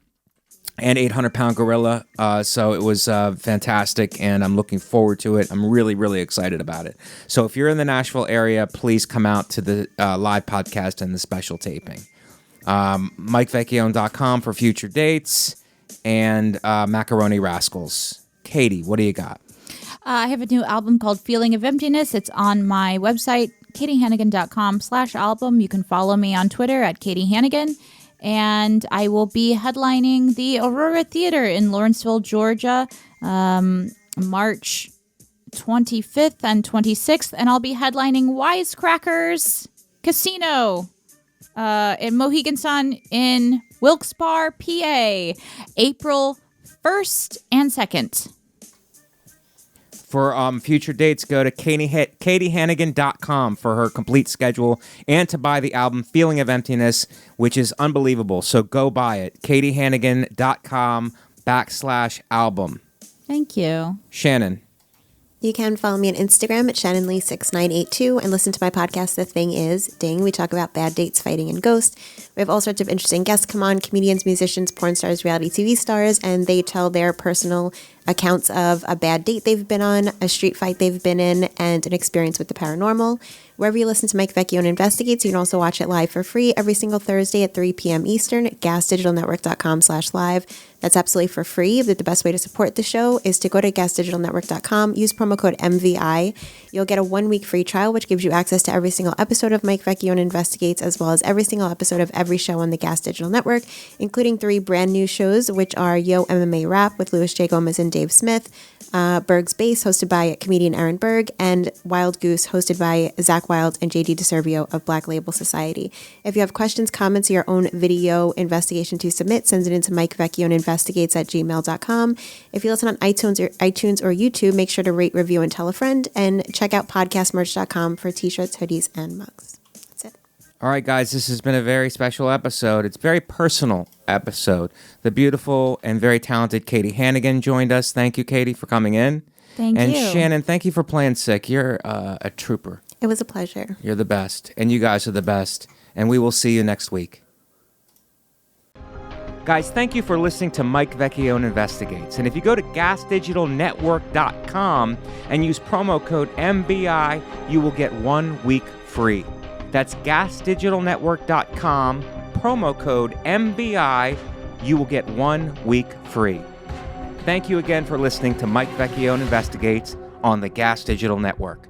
and 800-Pound Gorilla, so it was fantastic, and I'm looking forward to it. I'm really, really excited about it. So if you're in the Nashville area, please come out to the live podcast and the special taping. MikeVecchione.com for future dates. And Macaroni Rascals. Katie, what do you got? I have a new album called Feeling of Emptiness. It's on my website, katiehannigan.com/album. You can follow me on Twitter at Katie Hannigan. And I will be headlining the Aurora Theater in Lawrenceville, Georgia, March 25th and 26th. And I'll be headlining Wisecrackers Casino in Mohegan Sun in Wilkes-Barre, PA, April 1st and 2nd. For future dates, go to katiehannigan.com for her complete schedule and to buy the album Feeling of Emptiness, which is unbelievable. So go buy it. katiehannigan.com /album. Thank you. Shannon, You can follow me on Instagram at Shannon Lee 6982 and listen to my podcast, The Thing Is, Ding. We talk about bad dates, fighting, and ghosts. We have all sorts of interesting guests come on, comedians, musicians, porn stars, reality TV stars, and they tell their personal accounts of a bad date they've been on, a street fight they've been in, and an experience with the paranormal. Wherever you listen to Mike Vecchione Investigates, you can also watch it live for free every single Thursday at 3 p.m. Eastern at gasdigitalnetwork.com/live. That's absolutely for free, but the best way to support the show is to go to gasdigitalnetwork.com, use promo code MVI. You'll get a 1-week free trial, which gives you access to every single episode of Mike Vecchione Investigates, as well as every single episode of every show on the Gas Digital Network, including 3 brand new shows, which are Yo MMA Rap with Louis J. Gomez and Dave Smith, Berg's Base, hosted by comedian Aaron Berg, and Wild Goose, hosted by Zach Wild and JD DeServio of Black Label Society. If you have questions, comments, or your own video investigation to submit, send it into MikeVecchioneInvestigates@gmail.com. If you listen on iTunes or YouTube, make sure to rate, review, and tell a friend, and check out podcastmerch.com for t-shirts, hoodies, and mugs. That's it. All right, guys, this has been a very special episode. It's a very personal episode. The beautiful and very talented Katie Hannigan joined us. Thank you, Katie, for coming in. Thank you. And Shannon, thank you for playing sick. You're a trooper. It was a pleasure. You're the best. And you guys are the best. And we will see you next week. Guys, thank you for listening to Mike Vecchione Investigates. And if you go to gasdigitalnetwork.com and use promo code MBI, you will get 1 week free. That's gasdigitalnetwork.com, promo code MBI, you will get 1 week free. Thank you again for listening to Mike Vecchione Investigates on the Gas Digital Network.